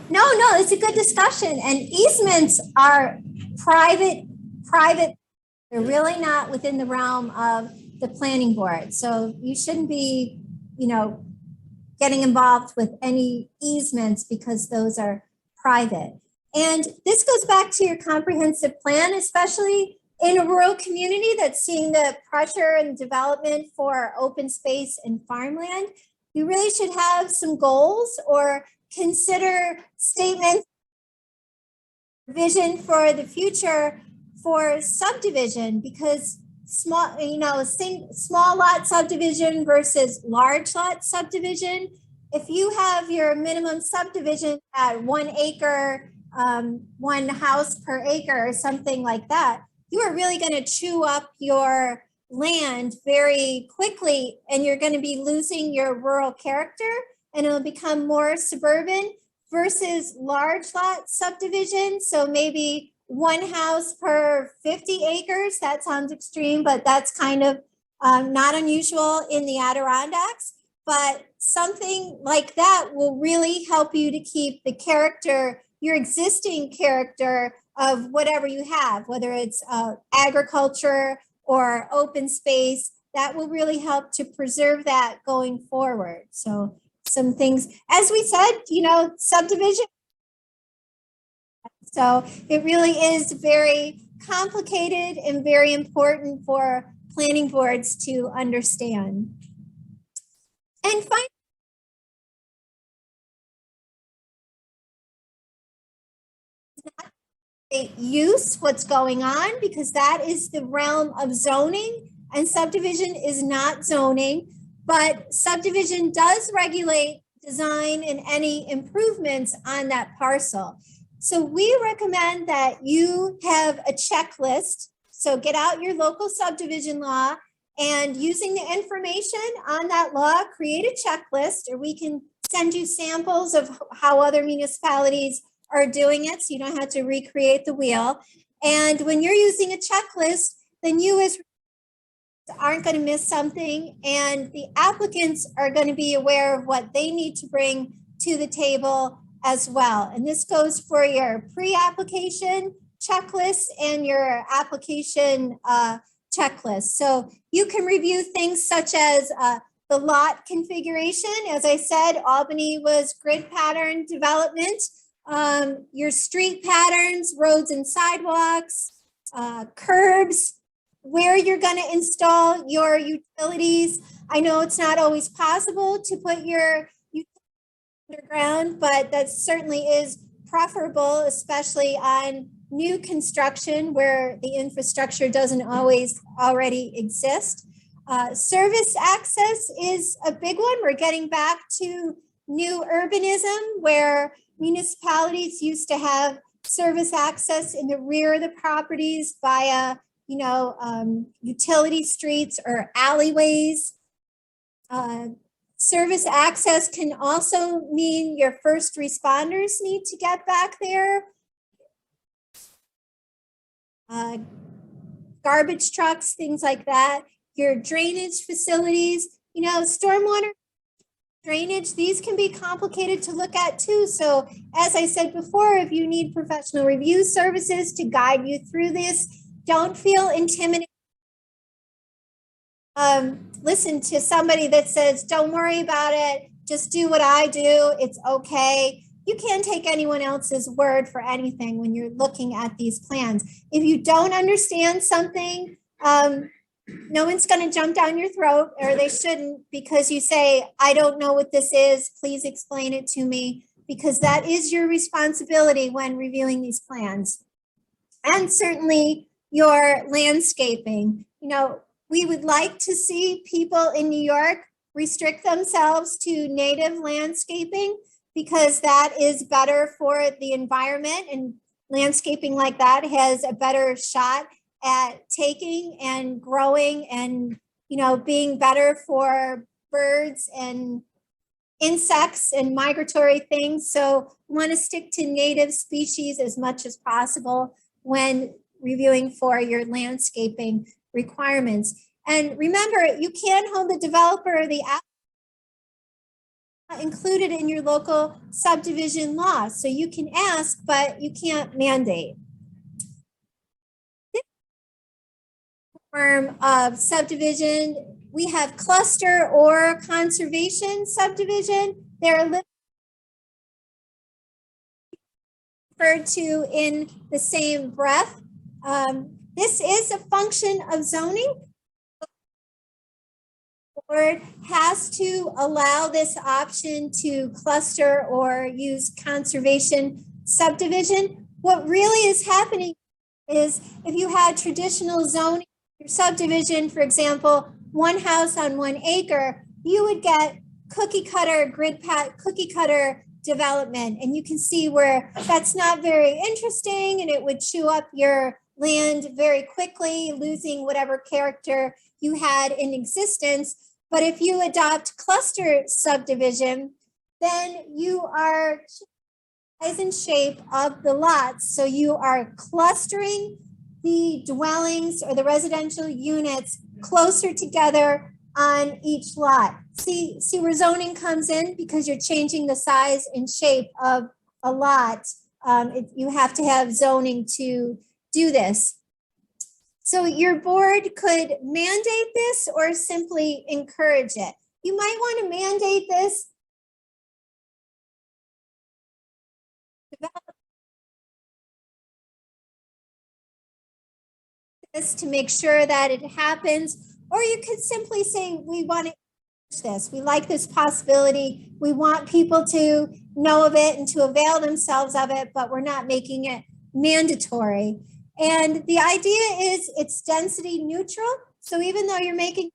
No, it's a good discussion, and easements are private, they're really not within the realm of the planning board. So you shouldn't be, getting involved with any easements because those are private. And this goes back to your comprehensive plan, especially in a rural community that's seeing the pressure and development for open space and farmland. You really should have some goals or consider statements, vision for the future for subdivision, because small lot subdivision versus large lot subdivision. If you have your minimum subdivision at 1 acre, 1 house per acre or something like that, you are really going to chew up your land very quickly, and you're going to be losing your rural character, and it'll become more suburban versus large lot subdivision. So maybe 1 house per 50 acres. That sounds extreme, but that's kind of not unusual in the Adirondacks. But something like that will really help you to keep the character, your existing character of whatever you have, whether it's agriculture or open space. That will really help to preserve that going forward. So some things, as we said, subdivision. So it really is very complicated and very important for planning boards to understand. And finally, use what's going on, because that is the realm of zoning, and subdivision is not zoning, but subdivision does regulate design and any improvements on that parcel. So we recommend that you have a checklist. So get out your local subdivision law, and using the information on that law, create a checklist, or we can send you samples of how other municipalities are doing it, so you don't have to recreate the wheel. And when you're using a checklist, then you as aren't going to miss something, and the applicants are going to be aware of what they need to bring to the table as well. And this goes for your pre-application, checklist and your application checklist. So you can review things such as the lot configuration. As I said, Albany was grid pattern development. Your street patterns, roads and sidewalks, curbs, where you're going to install your utilities. I know it's not always possible to put your underground, but that certainly is preferable, especially on new construction where the infrastructure doesn't always already exist. Service access is a big one. We're getting back to new urbanism where municipalities used to have service access in the rear of the properties via, utility streets or alleyways. Service access can also mean your first responders need to get back there. Garbage trucks, things like that. Your drainage facilities, stormwater drainage, these can be complicated to look at too. So as I said before, if you need professional review services to guide you through this, don't feel intimidated. Listen to somebody that says, don't worry about it, just do what I do, it's okay. You can't take anyone else's word for anything when you're looking at these plans. If you don't understand something, no one's going to jump down your throat, or they shouldn't, because you say, I don't know what this is, please explain it to me, because that is your responsibility when reviewing these plans. And certainly your landscaping. We would like to see people in New York restrict themselves to native landscaping, because that is better for the environment, and landscaping like that has a better shot at taking and growing and, being better for birds and insects and migratory things. So we want to stick to native species as much as possible when reviewing for your landscaping requirements. And remember, you can hold the developer or the app included in your local subdivision law. So you can ask, but you can't mandate. This form of subdivision, we have cluster or conservation subdivision. They're referred to in the same breath. This is a function of zoning. The board has to allow this option to cluster or use conservation subdivision. What really is happening is if you had traditional zoning, your subdivision, for example, one house on 1 acre, you would get cookie cutter development. And you can see where that's not very interesting, and it would chew up your land very quickly, losing whatever character you had in existence. But if you adopt cluster subdivision, then you are size and shape of the lots. So you are clustering the dwellings or the residential units closer together on each lot. See where zoning comes in, because you're changing the size and shape of a lot. You have to have zoning to do this. So your board could mandate this or simply encourage it. You might want to mandate this. To make sure that it happens, or you could simply say, we want to this. We like this possibility. We want people to know of it and to avail themselves of it, but we're not making it mandatory. And the idea is it's density neutral. So even though you're making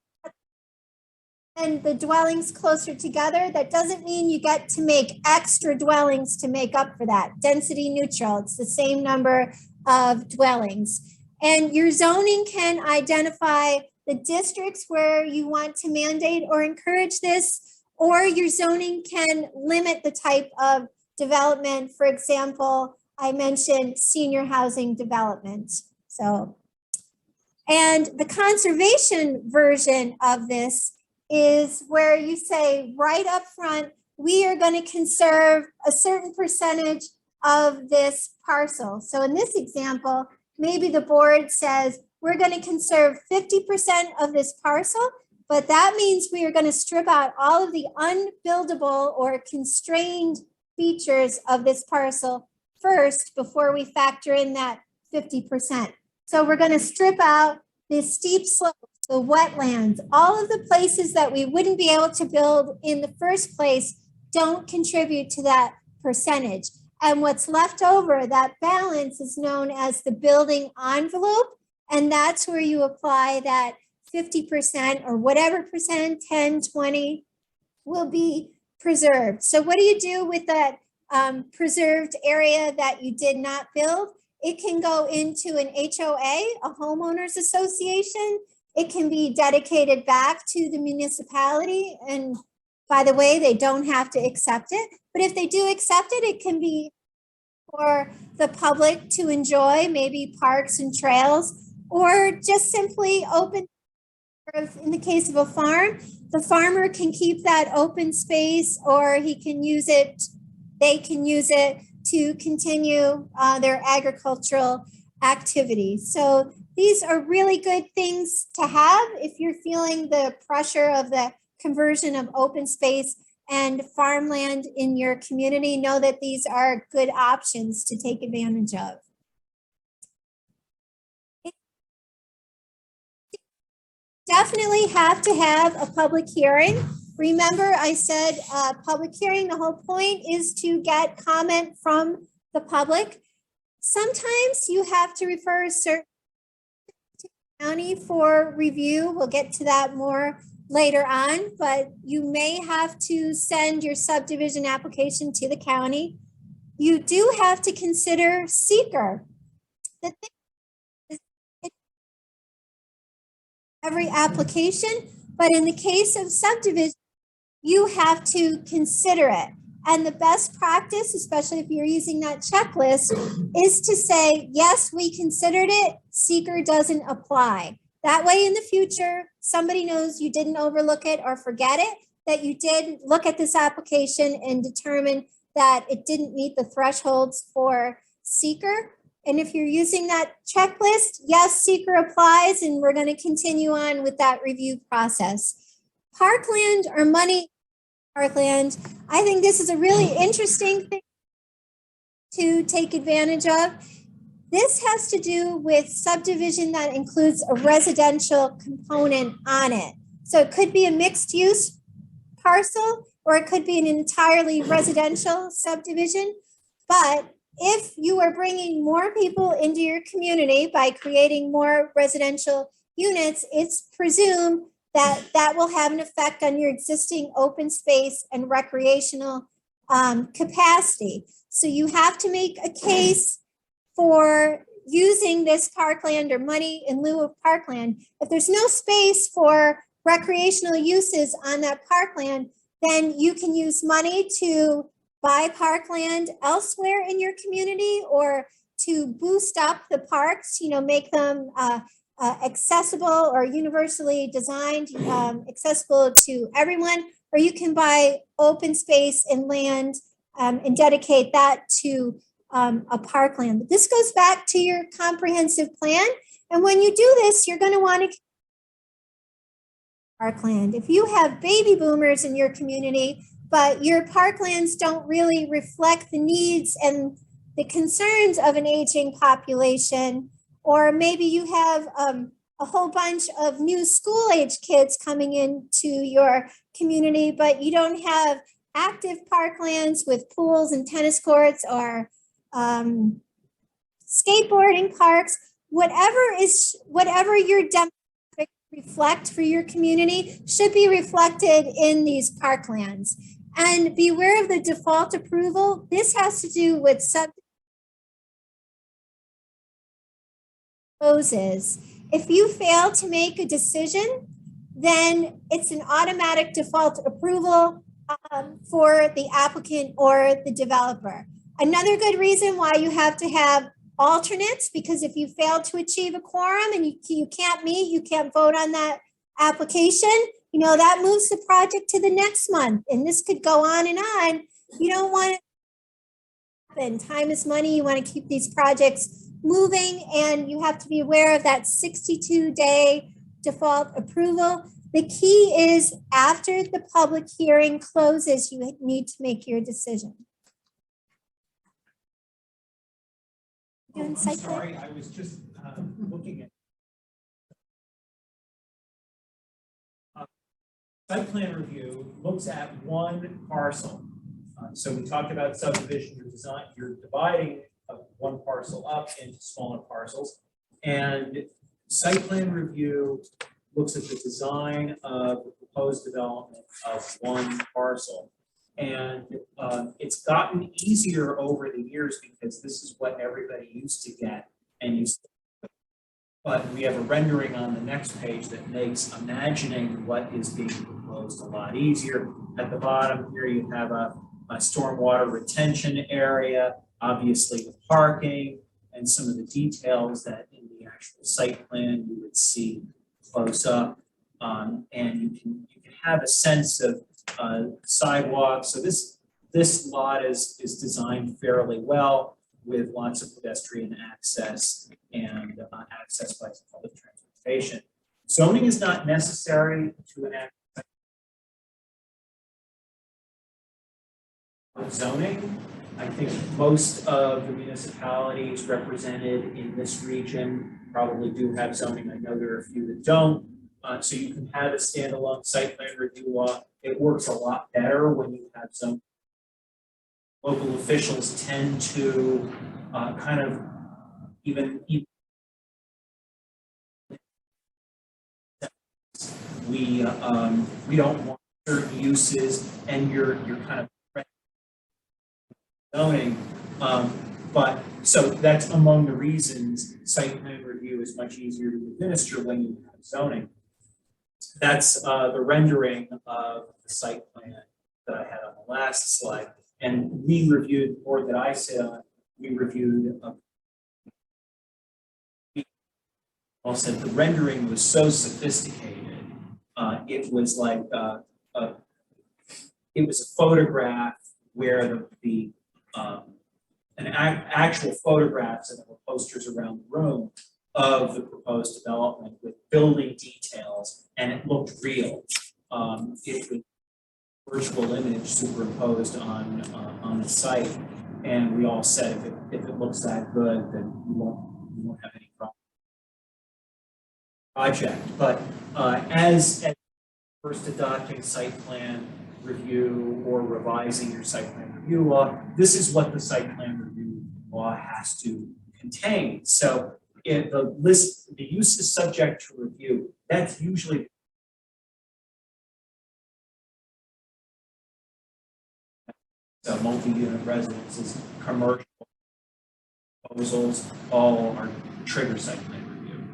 and the dwellings closer together, that doesn't mean you get to make extra dwellings to make up for that. Density neutral, it's the same number of dwellings. And your zoning can identify the districts where you want to mandate or encourage this, or your zoning can limit the type of development. For example, I mentioned senior housing development. So, and the conservation version of this is where you say right up front, we are going to conserve a certain percentage of this parcel. So in this example, maybe the board says, we're going to conserve 50% of this parcel, but that means we are going to strip out all of the unbuildable or constrained features of this parcel first before we factor in that 50%. So we're going to strip out the steep slopes, the wetlands, all of the places that we wouldn't be able to build in the first place don't contribute to that percentage. And what's left over, that balance, is known as the building envelope. And that's where you apply that 50% or whatever percent, 10, 20, will be preserved. So what do you do with that preserved area that you did not build? It can go into an HOA, a homeowners association. It can be dedicated back to the municipality. And by the way, they don't have to accept it. But if they do accept it, it can be for the public to enjoy, maybe parks and trails, or just simply open. In the case of a farm, the farmer can keep that open space, or he can use it, they can use it to continue their agricultural activity. So these are really good things to have if you're feeling the pressure of the conversion of open space and farmland in your community. Know that these are good options to take advantage of. Definitely have to have a public hearing. Remember, I said public hearing, the whole point is to get comment from the public. Sometimes you have to refer a certain county for review. We'll get to that more later on, but you may have to send your subdivision application to the county. You do have to consider seeker. The thing is, every application, but in the case of subdivision, you have to consider it. And the best practice, especially if you're using that checklist, is to say, yes, we considered it, seeker doesn't apply. That way in the future, somebody knows you didn't overlook it or forget it, that you did look at this application and determine that it didn't meet the thresholds for seeker. And if you're using that checklist, yes, seeker applies, and we're going to continue on with that review process. Parkland or money parkland, I think this is a really interesting thing to take advantage of. This has to do with subdivision that includes a residential component on it. So it could be a mixed use parcel, or it could be an entirely residential subdivision. But if you are bringing more people into your community by creating more residential units, it's presumed that that will have an effect on your existing open space and recreational capacity. So you have to make a case for using this parkland or money in lieu of parkland. If there's no space for recreational uses on that parkland, then you can use money to buy parkland elsewhere in your community, or to boost up the parks, make them accessible or universally designed, accessible to everyone, or you can buy open space and land and dedicate that to a parkland. But this goes back to your comprehensive plan. And when you do this, you're going to want to parkland. If you have baby boomers in your community, but your parklands don't really reflect the needs and the concerns of an aging population, or maybe you have a whole bunch of new school-age kids coming into your community, but you don't have active parklands with pools and tennis courts or skateboarding parks, whatever your demographics reflect for your community should be reflected in these parklands. And beware of the default approval. This has to do with subdivisions. If you fail to make a decision, then it's an automatic default approval for the applicant or the developer. Another good reason why you have to have alternates, because if you fail to achieve a quorum and you can't meet, you can't vote on that application, that moves the project to the next month. And this could go on and on. You don't want and time is money. You want to keep these projects moving, and you have to be aware of that 62-day default approval. The key is after the public hearing closes, you need to make your decision. Oh, Doing I'm site plan? sorry, I was just looking at. Site plan review looks at one parcel. So we talked about subdivision, you're dividing one parcel up into smaller parcels. And site plan review looks at the design of the proposed development of one parcel. And it's gotten easier over the years because this is what everybody used to get and used to. But we have a rendering on the next page that makes imagining what is being proposed a lot easier. At the bottom here, you have a stormwater retention area, obviously with parking and some of the details that in the actual site plan you would see close up. And you can have a sense of sidewalks. So this lot is designed fairly well with lots of pedestrian access and access by public transportation. Zoning is not necessary to enact zoning. I think most of the municipalities represented in this region probably do have zoning. I know there are a few that don't. So you can have a standalone site plan review law. It works a lot better when you have zoning. Local officials tend to kind of even we don't want certain uses, and you're kind of zoning. But so that's among the reasons site plan review is much easier to administer when you have zoning. That's the rendering of the site plan that I had on the last slide. And we reviewed, the board that I sit on, we reviewed, also the rendering was so sophisticated. It was like, it was a photograph where actual photographs and there were posters around the room of the proposed development with building details, and it looked real. It was virtual image superimposed on the site, and we all said if it looks that good, then we won't have any problem. Project, but as first adopting site plan review or revising your site plan review law, this is what the site plan review law has to contain. So if the use is subject to review, that's usually so multi-unit residences, commercial proposals, all are trigger site plan review.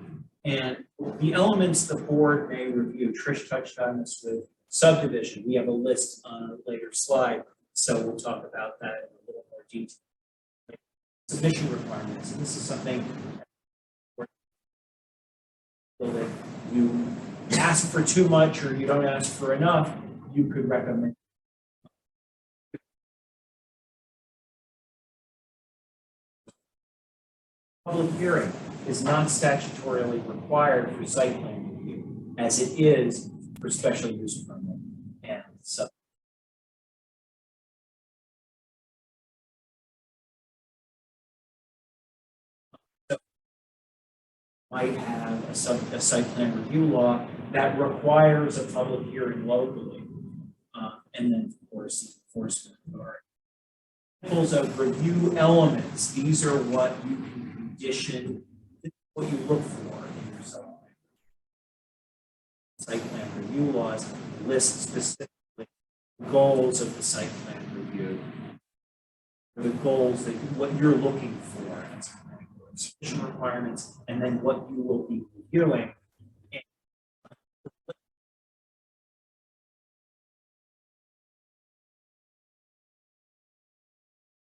And the elements the board may review, Trish touched on this with subdivision. We have a list on a later slide, so we'll talk about that in a little more detail. Submission requirements, and this is something that you ask for too much or you don't ask for enough, you could recommend. Public hearing is not statutorily required for site plan review, as it is for special use permit and sub. So might have a site plan review law that requires a public hearing locally, and then of course the enforcement authority. Examples of review elements, these are what you can condition, what you look for in your site plan. Site plan review laws list specifically goals of the site plan review, the goals that what you're looking for as submission requirements, and then what you will be reviewing.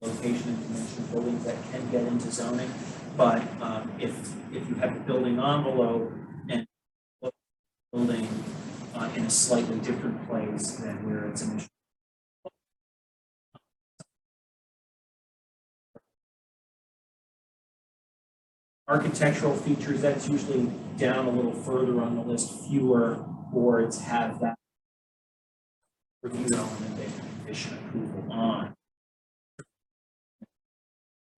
Location and dimension of buildings that can get into zoning, but if you have the building envelope and building in a slightly different place than where it's initially, Architectural features, that's usually down a little further on the list. Fewer boards have that review element they can condition approval on.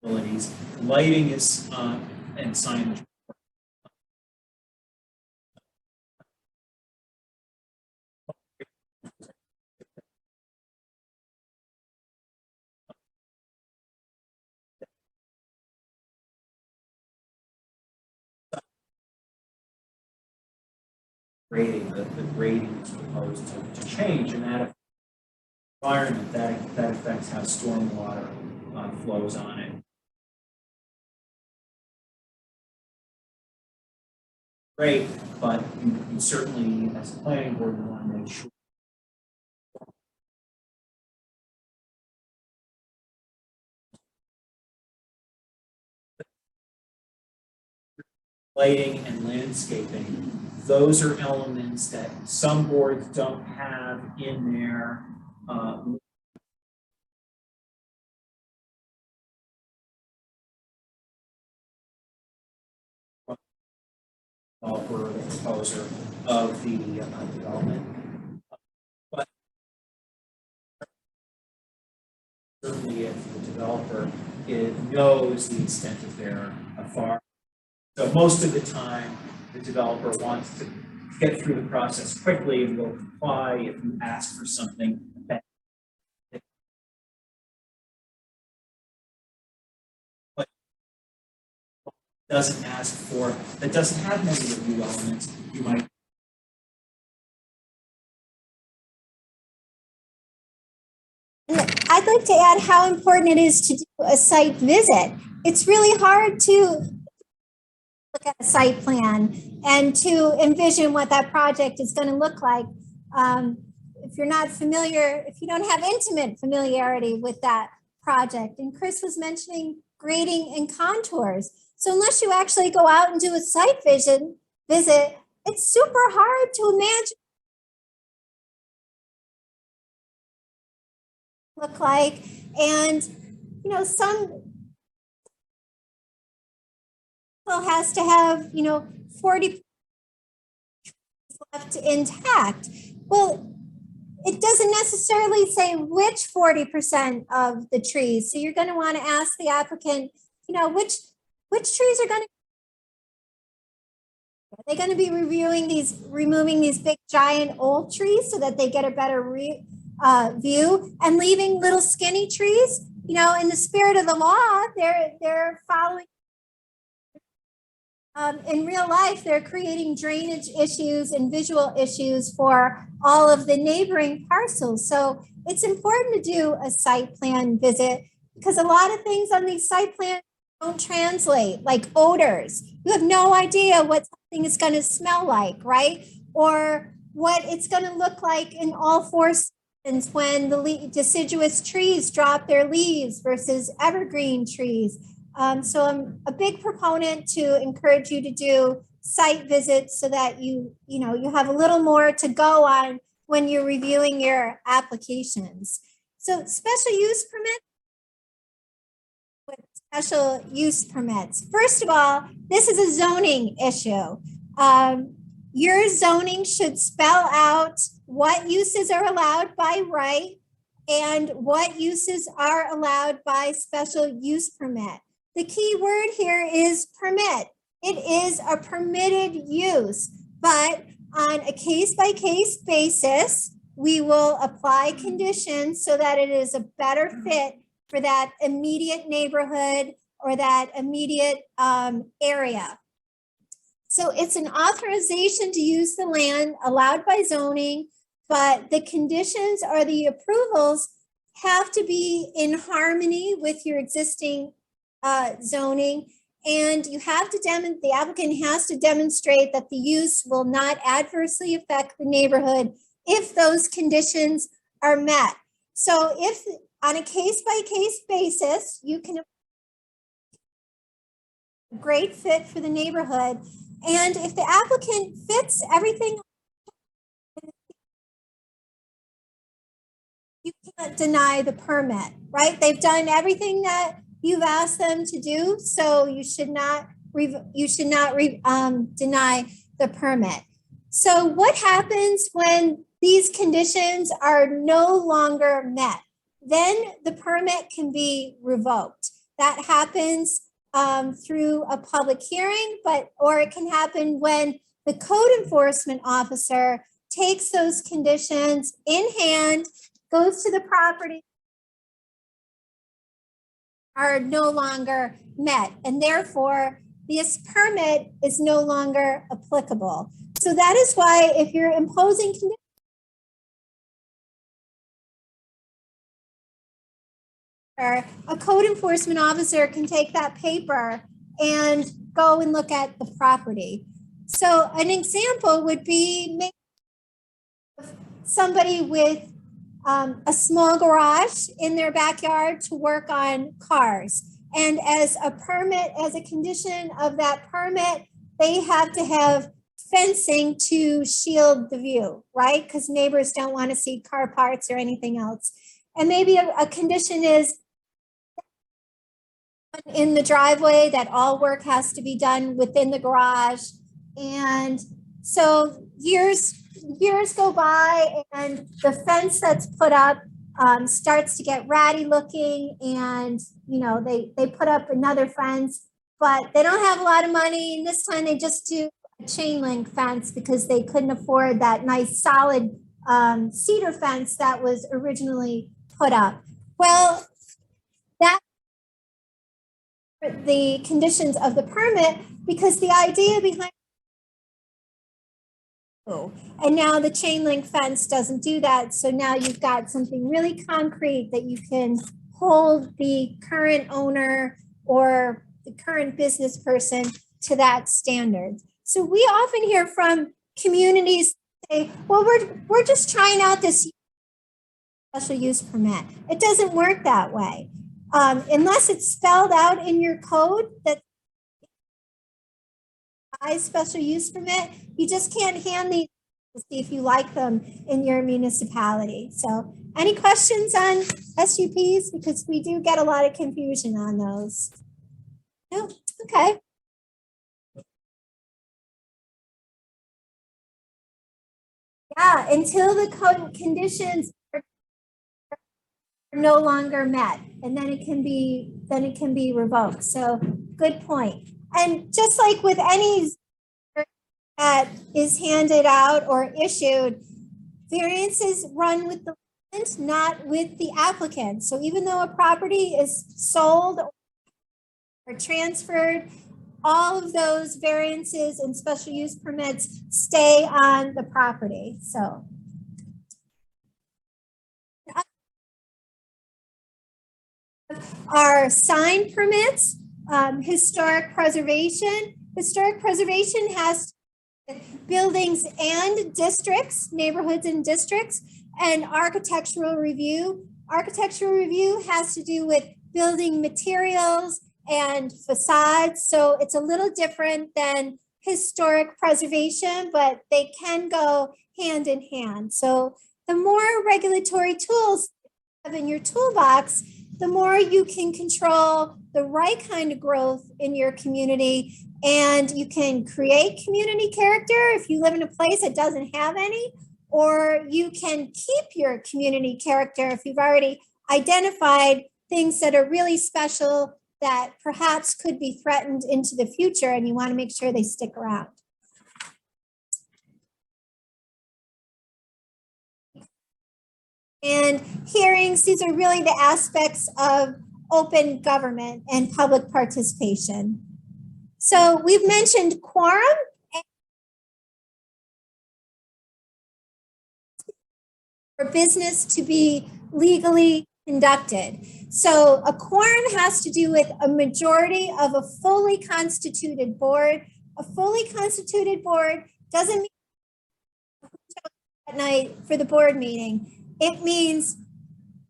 Abilities. Lighting is and signage. Grading, the grading is proposed to change, and that environment that affects how stormwater flows on it. Great, but you certainly, as a planning board, you want to make sure lighting and landscaping. Those are elements that some boards don't have in their developer, the proposer of the development. But certainly if the developer knows the extent of their authority. So most of the time, the developer wants to get through the process quickly and will comply if you ask for something that doesn't ask for, that doesn't have many review elements, you might. I'd like to add how important it is to do a site visit. It's really hard to look at a site plan and to envision what that project is going to look like. If you're not familiar, if you don't have intimate familiarity with that project. And Chris was mentioning grading and contours. So unless you actually go out and do a site visit, it's super hard to imagine look like. And you know, some has to have 40 left intact. Well, it doesn't necessarily say which 40% of the trees. So you're going to want to ask the applicant, which trees are they going to be removing these big giant old trees so that they get a better view, and leaving little skinny trees. In the spirit of the law, they're following. In real life, they're creating drainage issues and visual issues for all of the neighboring parcels. So it's important to do a site plan visit, because a lot of things on these site plans don't translate, like odors. You have no idea what something is going to smell like, right? Or what it's going to look like in all four seasons when the deciduous trees drop their leaves versus evergreen trees. So I'm a big proponent to encourage you to do site visits so that you have a little more to go on when you're reviewing your applications. So special use permits. First of all, this is a zoning issue. Your zoning should spell out what uses are allowed by right and what uses are allowed by special use permit. The key word here is permit. It is a permitted use, but on a case-by-case basis, we will apply conditions so that it is a better fit for that immediate neighborhood or that immediate area. So it's an authorization to use the land allowed by zoning, but the conditions or the approvals have to be in harmony with your existing zoning, and you have to the applicant has to demonstrate that the use will not adversely affect the neighborhood if those conditions are met. So if on a case-by-case basis, you can a great fit for the neighborhood, and if the applicant fits everything, you can't deny the permit, right? They've done everything that you've asked them to do, so you should not deny the permit. So what happens when these conditions are no longer met? Then the permit can be revoked. That happens through a public hearing, or it can happen when the code enforcement officer takes those conditions in hand, goes to the property, are no longer met, and therefore this permit is no longer applicable. So that is why if you're imposing conditions, a code enforcement officer can take that paper and go and look at the property. So an example would be maybe somebody with a small garage in their backyard to work on cars. And as a condition of that permit, they have to have fencing to shield the view, right? Because neighbors don't want to see car parts or anything else. And maybe a condition is in the driveway that all work has to be done within the garage. And so years go by and the fence that's put up starts to get ratty looking, and they put up another fence, but they don't have a lot of money, and this time they just do a chain link fence because they couldn't afford that nice solid cedar fence that was originally put up. Well, that the conditions of the permit, because the idea behind and now the chain link fence doesn't do that. So now you've got something really concrete that you can hold the current owner or the current business person to that standard. So we often hear from communities say, well, we're just trying out this special use permit. It doesn't work that way. Unless it's spelled out in your code that special use permit, you just can't hand these to see if you like them in your municipality. So any questions on SUPs? Because we do get a lot of confusion on those. No? Okay. Yeah, until the code conditions are no longer met, and then it can be revoked. So good point. And just like with any that is handed out or issued, variances run with the land, not with the applicant. So even though a property is sold or transferred, all of those variances and special use permits stay on the property. So our sign permits, historic preservation. Historic preservation has buildings and districts, neighborhoods and districts, and architectural review. Architectural review has to do with building materials and facades. So it's a little different than historic preservation, but they can go hand in hand. So the more regulatory tools you have in your toolbox, the more you can control the right kind of growth in your community, and you can create community character if you live in a place that doesn't have any, or you can keep your community character if you've already identified things that are really special that perhaps could be threatened into the future, and you want to make sure they stick around. And hearings, these are really the aspects of open government and public participation. So we've mentioned quorum. For business to be legally conducted. So a quorum has to do with a majority of a fully constituted board. A fully constituted board doesn't mean at night for the board meeting. It means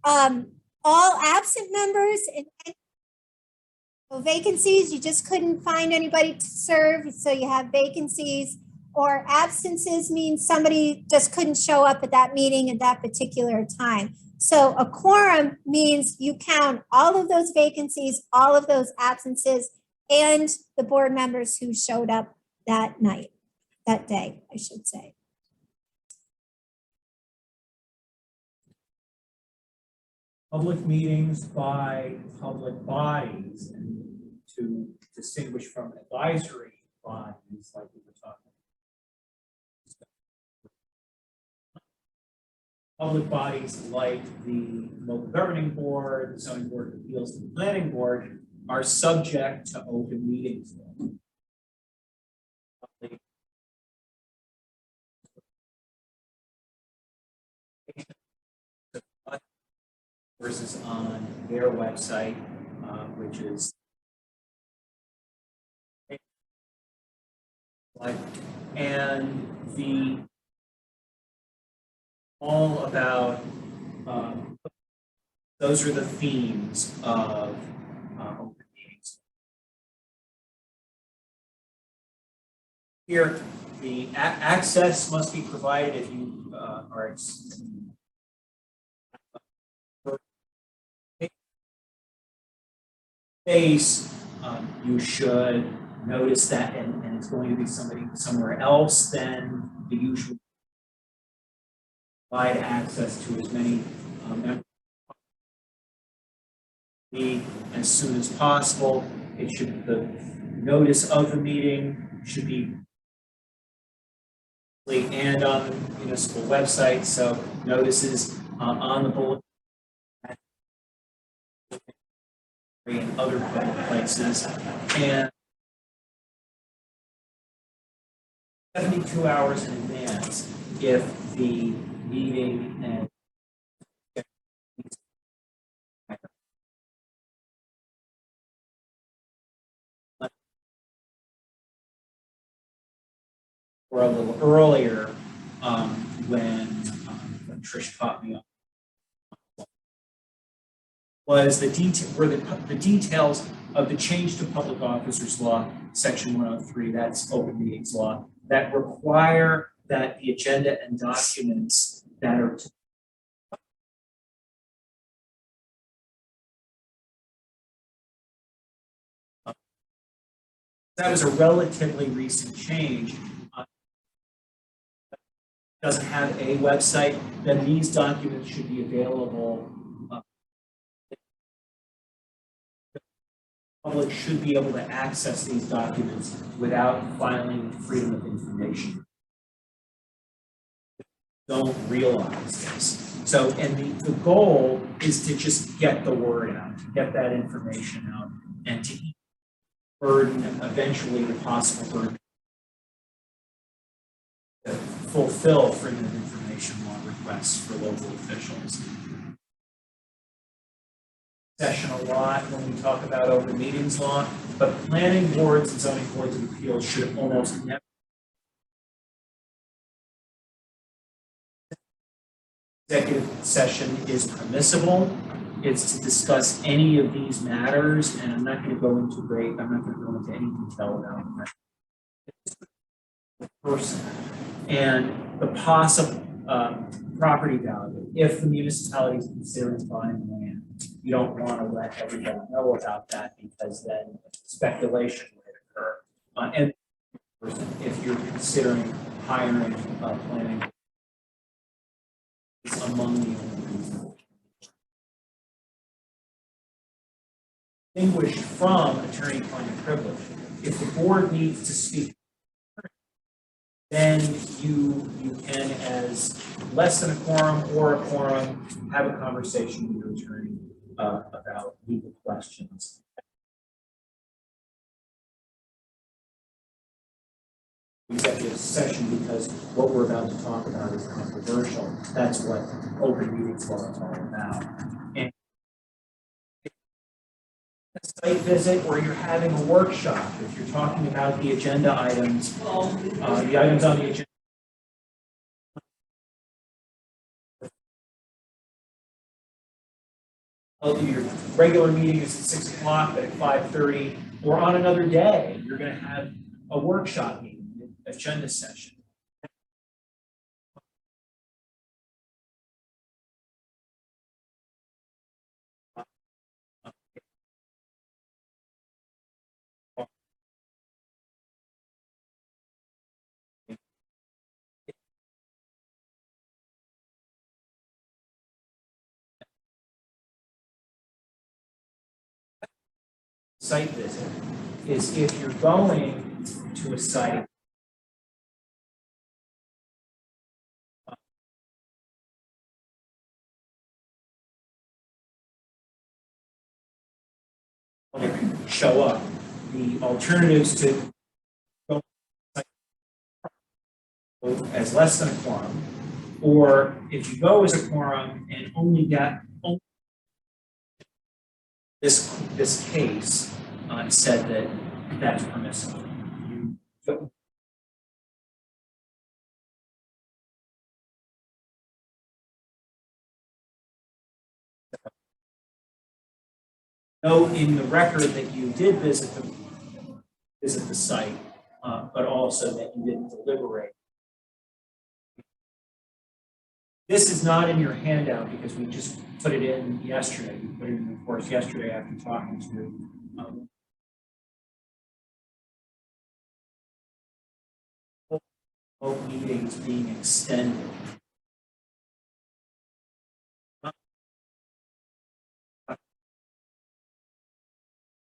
all absent members and vacancies. You just couldn't find anybody to serve, so you have vacancies. Or absences means somebody just couldn't show up at that meeting at that particular time. So a quorum means you count all of those vacancies, all of those absences, and the board members who showed up that night, that day, I should say. Public meetings by public bodies, and to distinguish from advisory bodies like we were talking. Public bodies like the local governing board, the zoning board of appeals, and the planning board are subject to open meetings law. Versus on their website, which is and the all about those are the themes of open meetings. Here, the access must be provided if you are space. You should notice that, and it's going to be somebody somewhere else than the usual. Provide access to as many members as soon as possible. It should, the notice of the meeting should be and on the municipal website. So notices on the bulletin and other public places, and 72 hours in advance if the meeting and or a little earlier when Trish caught me up was the detail where the details of the change to public officers law, section 103, that's open meetings law, that require that the agenda and documents that are that was a relatively recent change. Doesn't have a website, then these documents should be available. The public should be able to access these documents without filing Freedom of Information. Don't realize this. So, and the goal is to just get the word out, to get that information out, and to burden eventually the possible burden to fulfill Freedom of Information law requests for local officials. Session a lot when we talk about open meetings law, but planning boards and zoning boards of appeals should almost never. Executive session is permissible. It's to discuss any of these matters, and I'm not going to go into any detail about the person and the possible property value. If the municipality is considering buying land, you don't want to let everybody know about that because then speculation would occur. And if you're considering hiring planning, it's among the only reasons. Distinguished from attorney-client privilege. If the board needs to speak, then you can, as less than a quorum or a quorum, have a conversation with your attorney about legal questions. Executive session, because what we're about to talk about is controversial. That's what open meetings law is all about. And a site visit or you're having a workshop, if you're talking about the agenda items, the items on the agenda. Your regular meeting is at 6 o'clock, but at 5:30, or on another day, you're going to have a workshop meeting, an agenda session. site visit is if you're going to a site show up, the alternatives to go as less than a quorum, or if you go as a quorum and only get this case said that that's permissible. Note in the record that you did visit the site, but also that you didn't deliberate. This is not in your handout because we just put it in yesterday. We put it in the course yesterday after talking to both meetings being extended.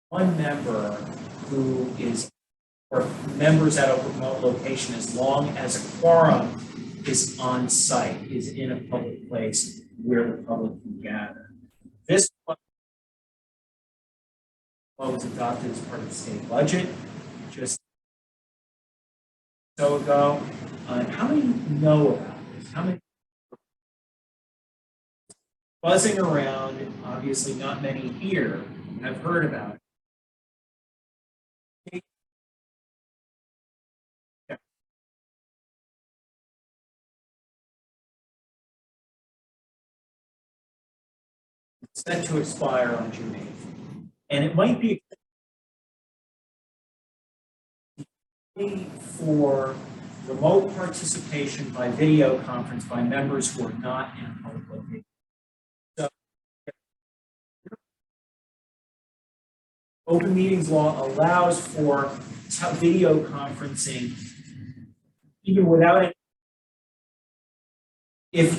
One member who is, or members at a remote location, as long as a quorum is on site, is in a public place where the public can gather. This was adopted as part of the state budget just so ago. How many know about this? How many buzzing around? Obviously, not many here have heard about it. It's set to expire on June 8th. And it might be for remote participation by video conference by members who are not in a public location. So, open meetings law allows for video conferencing even without it. If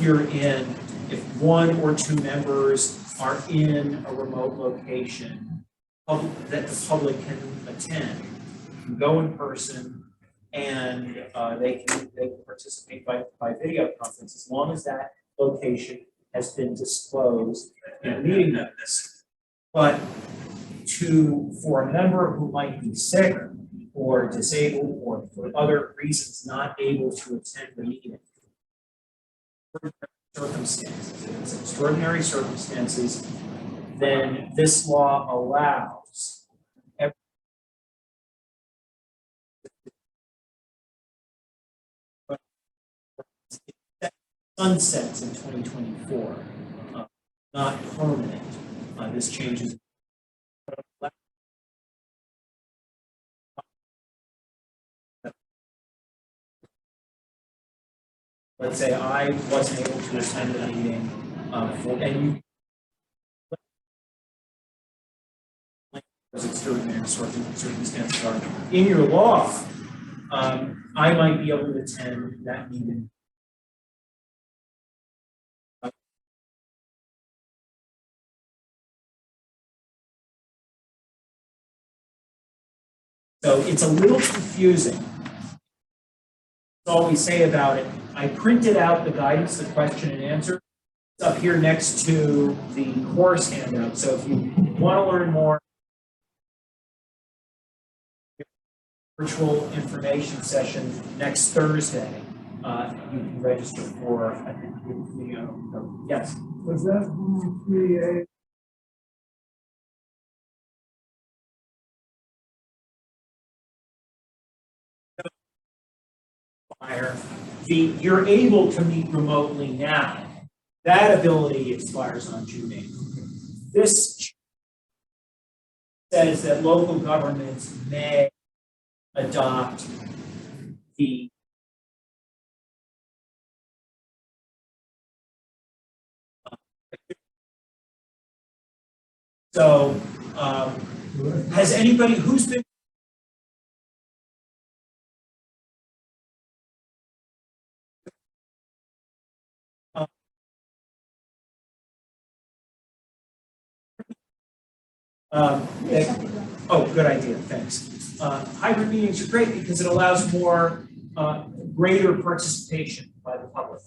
one or two members are in a remote location that the public can attend, can go in person, and they can participate by video conference as long as that location has been disclosed in a meeting notice. But for a member who might be sick or disabled or for other reasons not able to attend the meeting, circumstances, if it's extraordinary circumstances, then this law allows sunsets in 2024, not permanent. This changes. Let's say I wasn't able to attend the meeting, and those extraordinary circumstances are in your law. I might be able to attend that meeting. So it's a little confusing. That's all we say about it. I printed out the guidance, the question and answer. It's up here next to the course handout. So if you want to learn more, virtual information session next Thursday, you can register for, I think, yes. Was that going to create? You're able to meet remotely now. That ability expires on June 8th. This says that local governments may adopt the so has anybody who's been Oh, good idea, thanks. Hybrid meetings are great because it allows more, greater participation by the public.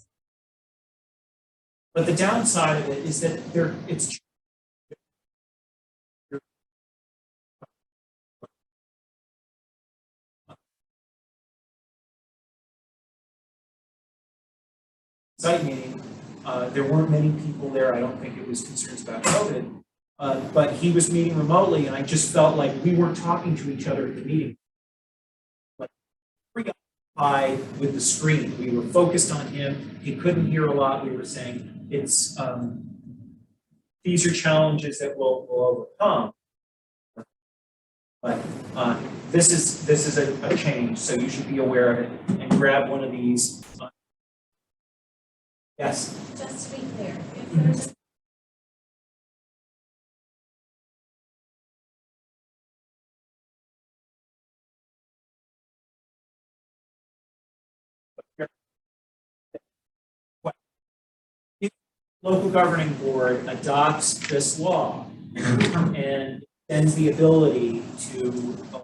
But the downside of it is that it's site meeting. There weren't many people there. I don't think it was concerns about COVID. But he was meeting remotely, and I just felt like we weren't talking to each other at the meeting. Like, preoccupied with the screen. We were focused on him. He couldn't hear a lot. We were saying these are challenges that we'll overcome. But this is a change, so you should be aware of it and grab one of these. Yes. Just to be clear, if there's If the local governing board adopts this law and extends the ability to allow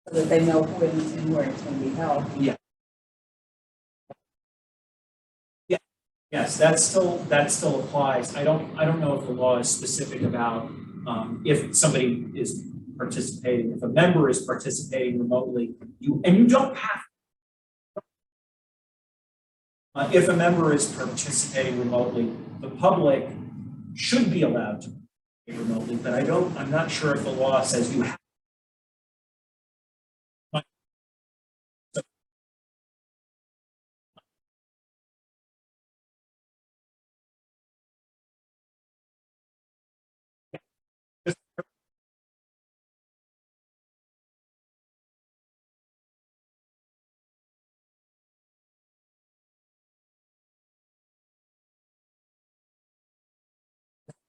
So that they know who it is and where it's going to be held. Yeah. Yeah. Yes, that still applies. I don't know if the law is specific about if somebody is participating, if a member is participating remotely, you don't have if a member is participating remotely, the public should be allowed to participate remotely, but I'm not sure if the law says you have.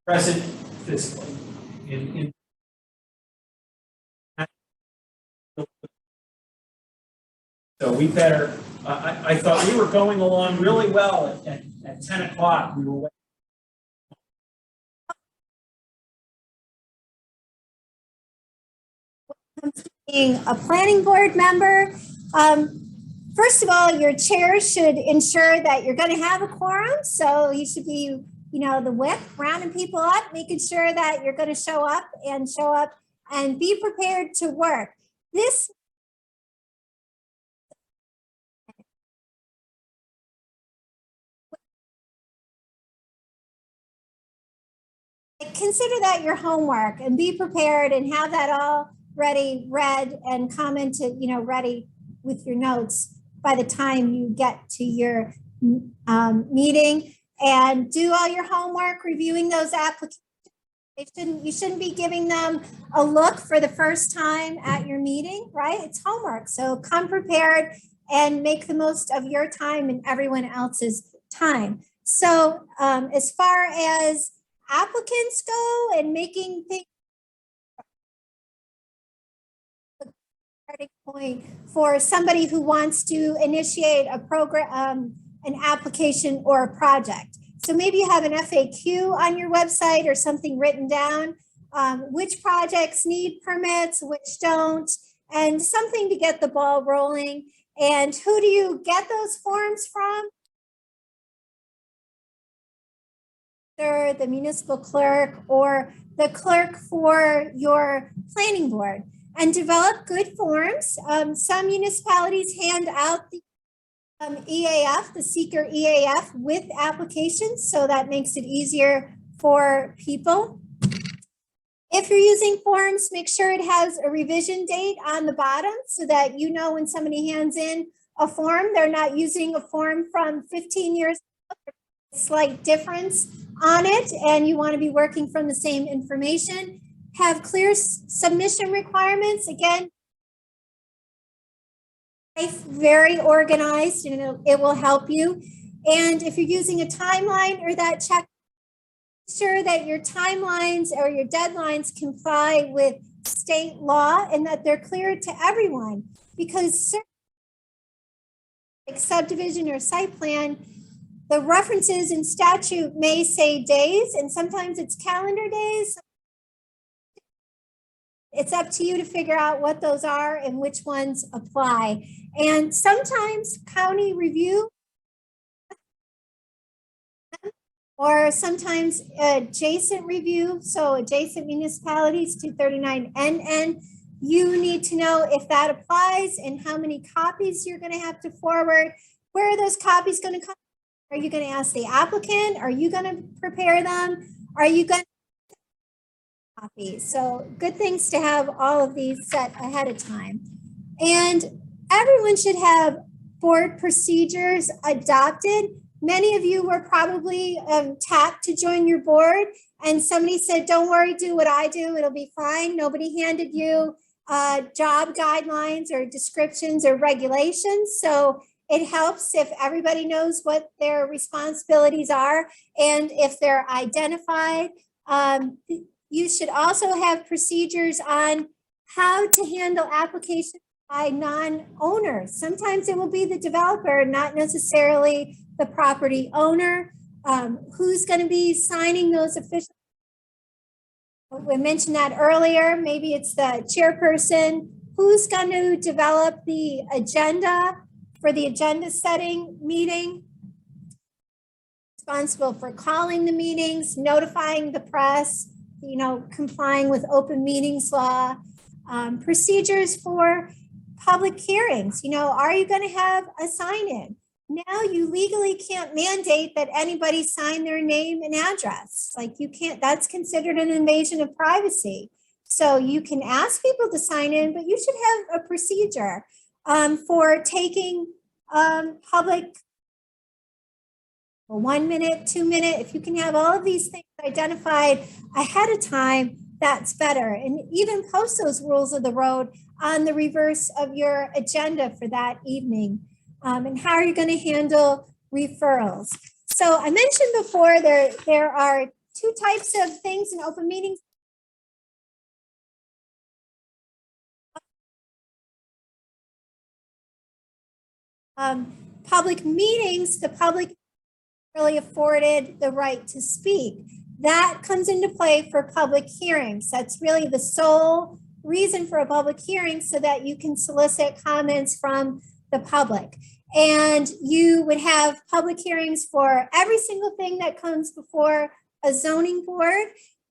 Present physically in so we better I thought we were going along really well at 10 o'clock. We were Being a planning board member, first of all, your chair should ensure that you're going to have a quorum. So you should be, the whip, rounding people up, making sure that you're going to show up and be prepared to work. This consider that your homework and be prepared and have that all ready, read and commented, ready with your notes by the time you get to your meeting, and do all your homework, reviewing those applications. You shouldn't be giving them a look for the first time at your meeting, right? It's homework. So come prepared and make the most of your time and everyone else's time. So as far as applicants go and making things starting point for somebody who wants to initiate a program, an application or a project. So maybe you have an FAQ on your website or something written down, which projects need permits, which don't, and something to get the ball rolling. And who do you get those forms from? The municipal clerk or the clerk for your planning board, and develop good forms. Some municipalities hand out the EAF, the seeker EAF with applications, so that makes it easier for people. If you're using forms, make sure it has a revision date on the bottom so that you know when somebody hands in a form, they're not using a form from 15 years ago. Slight difference on it, and you want to be working from the same information. Have clear submission requirements. Again, very organized, and it will help you. And if you're using a timeline or that check, sure that your timelines or your deadlines comply with state law and that they're clear to everyone, because like subdivision or site plan, the references in statute may say days, and sometimes it's calendar days. It's up to you to figure out what those are and which ones apply. And sometimes county review or sometimes adjacent review. So adjacent municipalities, 239 NN, you need to know if that applies and how many copies you're going to have to forward. Where are those copies going to come? Are you going to ask the applicant? Are you going to prepare them? Are you going to copy? So good things to have all of these set ahead of time. And everyone should have board procedures adopted. Many of you were probably tapped to join your board and somebody said, don't worry, do what I do, it'll be fine. Nobody handed you job guidelines or descriptions or regulations. So it helps if everybody knows what their responsibilities are and if they're identified. You should also have procedures on how to handle applications by non-owners. Sometimes it will be the developer, not necessarily the property owner. Who's going to be signing those official? We mentioned that earlier. Maybe it's the chairperson. Who's going to develop the agenda for the agenda setting meeting? Responsible for calling the meetings, notifying the press, complying with open meetings law, procedures for public hearings. Are you going to have a sign-in? Now you legally can't mandate that anybody sign their name and address. Like you can't, that's considered an invasion of privacy. So you can ask people to sign in, but you should have a procedure for taking public 1 minute, 2 minute. If you can have all of these things identified ahead of time, that's better. And even post those rules of the road on the reverse of your agenda for that evening. And how are you going to handle referrals? So I mentioned before there are two types of things in open meetings. Public meetings, the public really afforded the right to speak. That comes into play for public hearings. That's really the sole reason for a public hearing, so that you can solicit comments from the public. And you would have public hearings for every single thing that comes before a zoning board.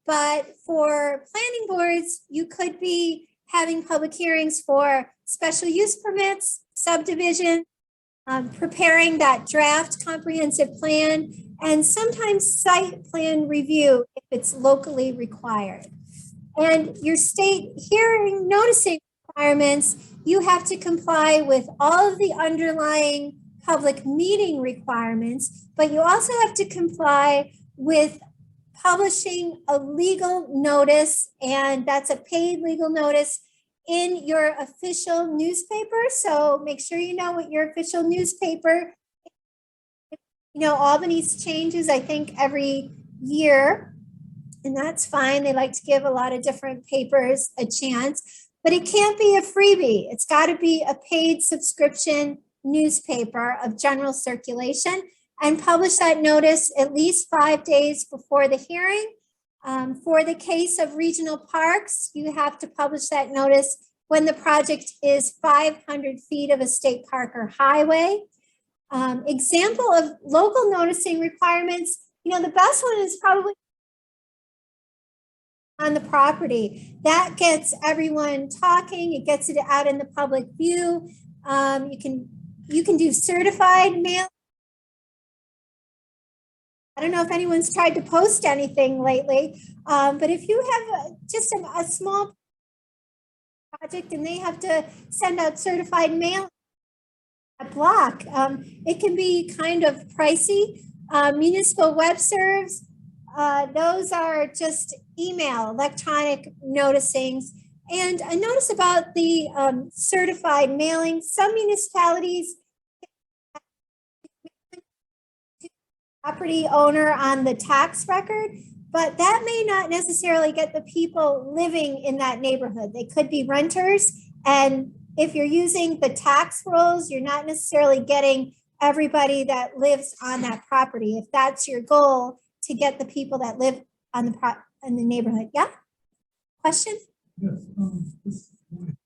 But for planning boards, you could be having public hearings for special use permits, subdivision, preparing that draft comprehensive plan, and sometimes site plan review if it's locally required. And your state hearing noticing requirements, you have to comply with all of the underlying public meeting requirements, but you also have to comply with publishing a legal notice, and that's a paid legal notice in your official newspaper. So make sure you know what your official newspaper, Albany's changes, I think, every year, and that's fine. They like to give a lot of different papers a chance, but it can't be a freebie. It's got to be a paid subscription newspaper of general circulation, and publish that notice at least 5 days before the hearing. For the case of regional parks, you have to publish that notice when the project is 500 feet of a state park or highway. Example of local noticing requirements, the best one is probably on the property. That gets everyone talking. It gets it out in the public view. You can do certified mail. I don't know if anyone's tried to post anything lately, but if you have just a small project and they have to send out certified mail a block, it can be kind of pricey. Municipal web serves, those are just email, electronic noticings. And I notice about the certified mailing, some municipalities property owner on the tax record, but that may not necessarily get the people living in that neighborhood. They could be renters, and if you're using the tax rolls, you're not necessarily getting everybody that lives on that property. If that's your goal, to get the people that live on in the neighborhood. Yeah? Question? Yes, this point.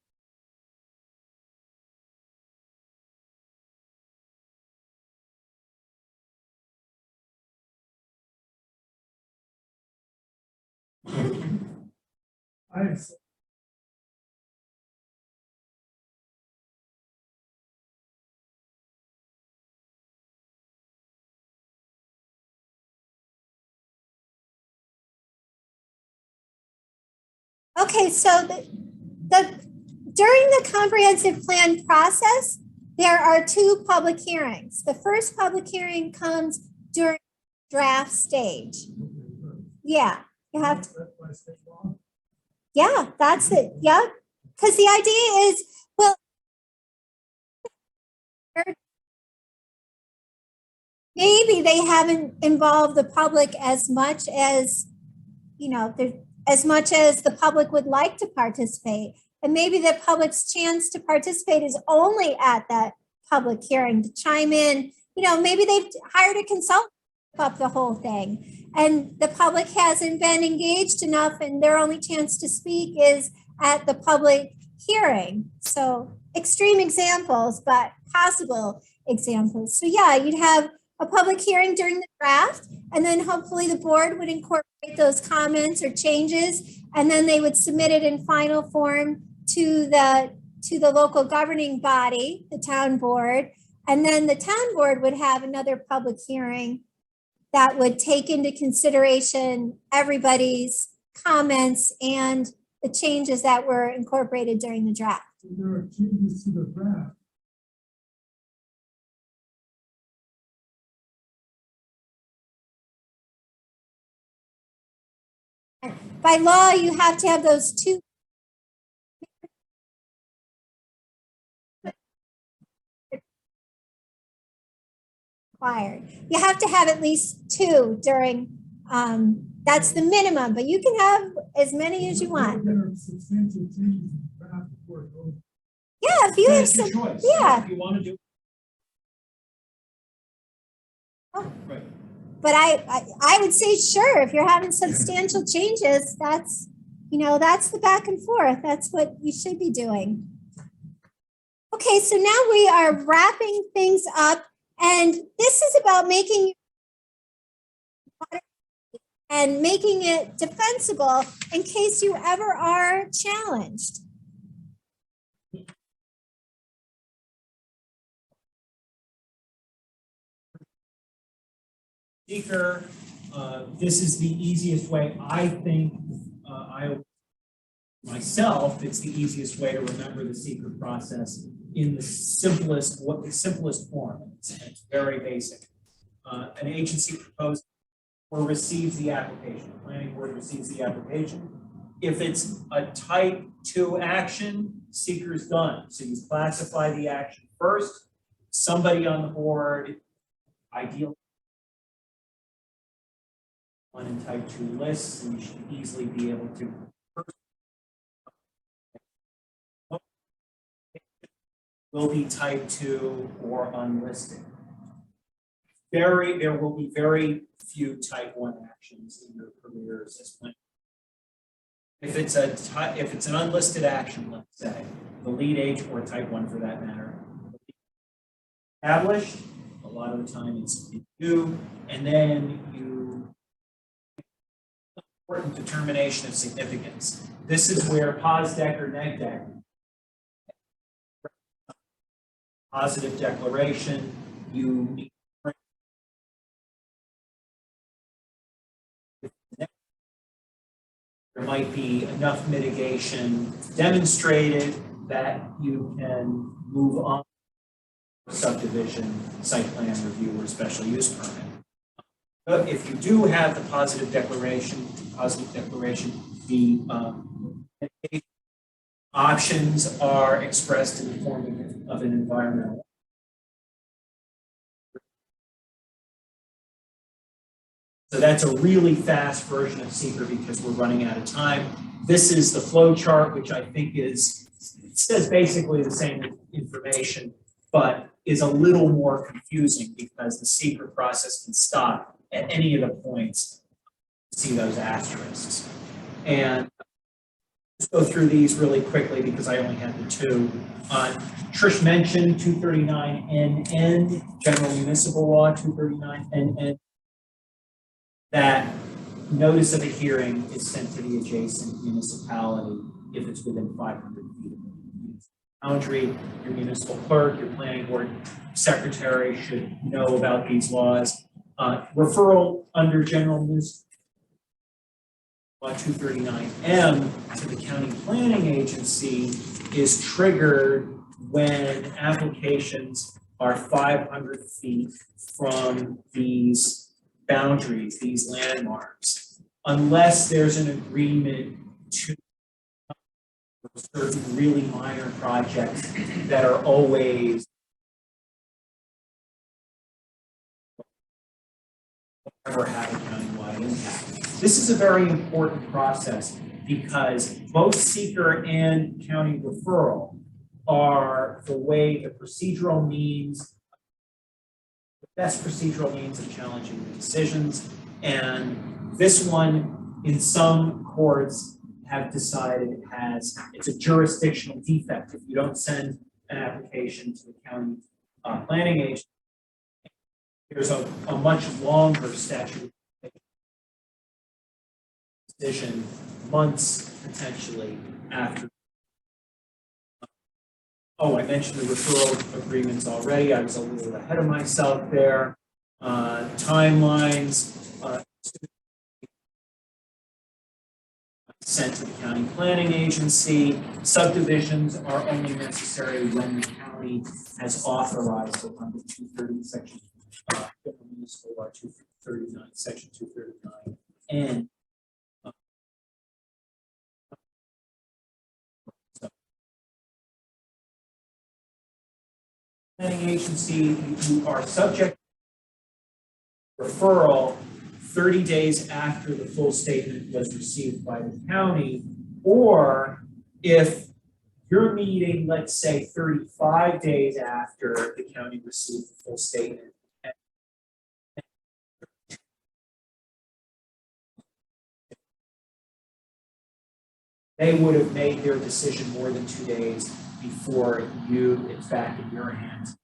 I Okay, so during the comprehensive plan process, there are two public hearings. The first public hearing comes during draft stage. Yeah, you have to, that's why I say wrong. yeah, that's it. Yeah, because the idea is, well, maybe they haven't involved the public as much as, you know, as much as the public would like to participate. And maybe the public's chance to participate is only at that public hearing to chime in. You know, maybe they've hired a consultant to up the whole thing, and the public hasn't been engaged enough, and their only chance to speak is at the public hearing. So extreme examples, but possible examples. So yeah, you'd have a public hearing during the draft, and then hopefully the board would incorporate those comments or changes, and then they would submit it in final form to the local governing body, the town board, and then the town board would have another public hearing that would take into consideration everybody's comments and the changes that were incorporated during the draft. There are changes to the draft. By law, you have to have those two. Required. You have to have at least two during, that's the minimum, but you can have as many as you want. There are substantial changes in the draft before it goes. Yeah, if you have That's your some, choice. yeah. If you want to do. Oh. Right. But I would say, sure, if you're having substantial changes, that's, you know, that's the back and forth. That's what you should be doing. Okay, so now we are wrapping things up, and this is about making and making it defensible in case you ever are challenged. Seeker, this is the easiest way, I think, myself, it's the easiest way to remember the seeker process in the simplest form. It's very basic. An agency proposes or receives the application. The planning board receives the application. If it's a type 2 action, seeker's done. So you classify the action first. Somebody on the board, ideally, one in type 2 lists, and you should easily be able to will be type 2 or unlisted. There will be very few type 1 actions in your career as plan. If it's an unlisted action, let's say, the lead agent or type 1 for that matter, established, a lot of the time it's you, and then you important determination of significance. This is where POSDEC or NEGDEC, positive declaration, you there might be enough mitigation demonstrated that you can move on to subdivision, site plan review, or special use permit. But if you do have the positive declaration, the options are expressed in the form of an environmental. So that's a really fast version of seeker because we're running out of time. This is the flow chart, which I think it says basically the same information, but is a little more confusing because the seeker process can stop at any of the points. See those asterisks. And let's go through these really quickly because I only had the two. Trish mentioned 239NN, General Municipal Law 239NN. That notice of a hearing is sent to the adjacent municipality if it's within 500 feet of the boundary. Your municipal clerk, your planning board secretary should know about these laws. Referral under General Municipal Law 239M to the county planning agency is triggered when applications are 500 feet from these boundaries, these landmarks, unless there's an agreement to certain really minor projects that are always never have a countywide impact. This is a very important process because both seeker and county referral are the way the procedural means, the best procedural means of challenging the decisions. And this one, in some courts, have decided it's a jurisdictional defect. If you don't send an application to the county planning agency, there's a much longer statute decision, months potentially after. Oh, I mentioned the referral agreements already. I was a little ahead of myself there. Timelines sent to the county planning agency. Subdivisions are only necessary when the county has authorized it under 230 section municipal law 239 section 239 and planning agency, you are subject to referral 30 days after the full statement was received by the county, or if you're meeting, let's say 35 days after the county received the full statement. They would have made their decision more than 2 days before it's back in your hands.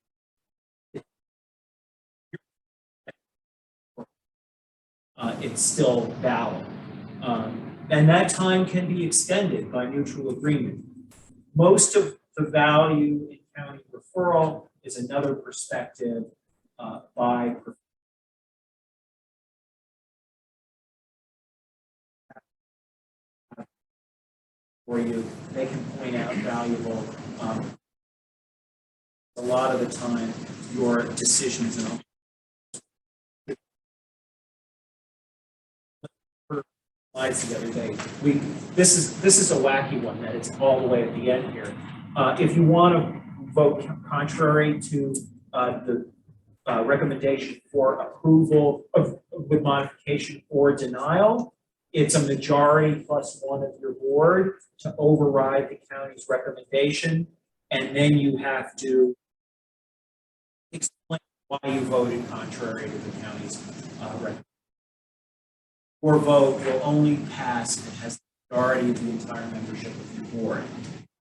It's still valid. And that time can be extended by mutual agreement. Most of the value in county referral is another perspective by for you. They can point out valuable. A lot of the time, your decisions and slides the other day. This is a wacky one that it's all the way at the end here. If you want to vote contrary to the recommendation for approval with modification or denial, it's a majority plus one of your board to override the county's recommendation, and then you have to explain why you voted contrary to the county's recommendation. Your vote will only pass if it has the majority of the entire membership of your board.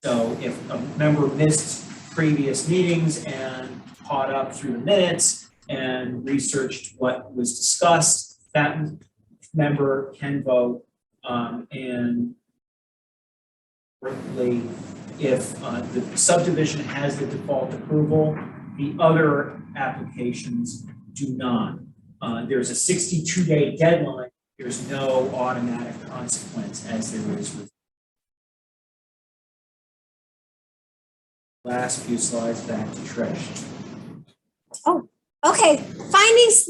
So if a member missed previous meetings and caught up through the minutes and researched what was discussed, that member can vote. And importantly, if the subdivision has the default approval, the other applications do not. There's a 62-day deadline there's no automatic consequence as there is with. Last few slides back to Trish. Okay, findings,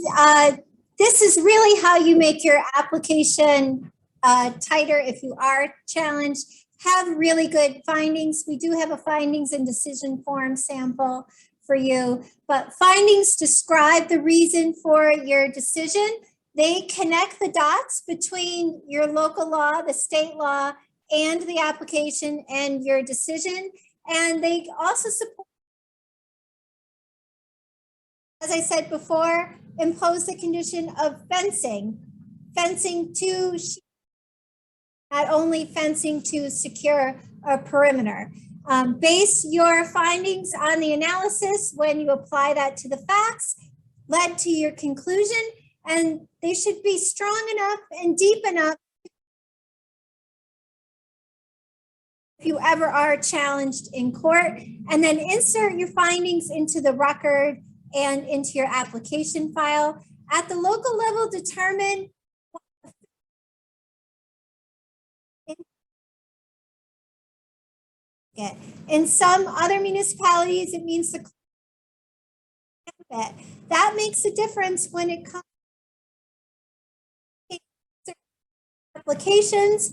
this is really how you make your application tighter if you are challenged. Have really good findings. We do have a findings and decision form sample for you, but findings describe the reason for your decision. They connect the dots between your local law, the state law, and the application and your decision. And they also support, as I said before, impose the condition of fencing to, not only fencing to secure a perimeter. Base your findings on the analysis when you apply that to the facts, led to your conclusion, and they should be strong enough and deep enough if you ever are challenged in court, and then insert your findings into the record and into your application file. At the local level, determine in some other municipalities, it means the that makes a difference when it comes to applications.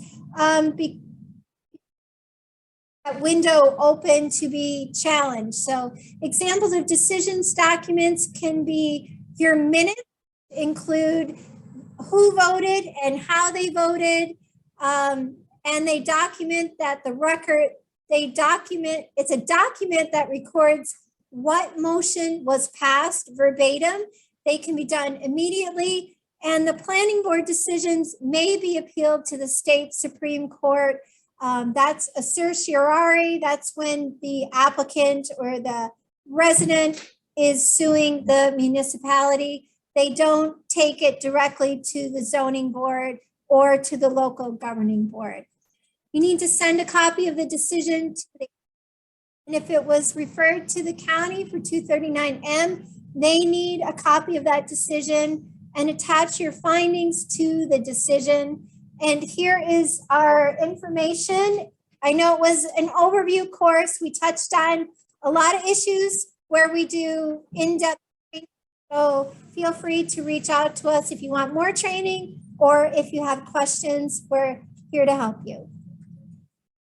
That window open to be challenged. So examples of decisions documents can be your minutes, include who voted and how they voted, and they document that the record, it's a document that records what motion was passed verbatim. They can be done immediately, and the planning board decisions may be appealed to the state Supreme Court. That's a certiorari. That's when the applicant or the resident is suing the municipality. They don't take it directly to the zoning board or to the local governing board. You need to send a copy of the decision to the, and if it was referred to the county for 239M, they need a copy of that decision and attach your findings to the decision. And here is our information. I know it was an overview course. We touched on a lot of issues where we do in-depth training. So feel free to reach out to us if you want more training or if you have questions. We're here to help you.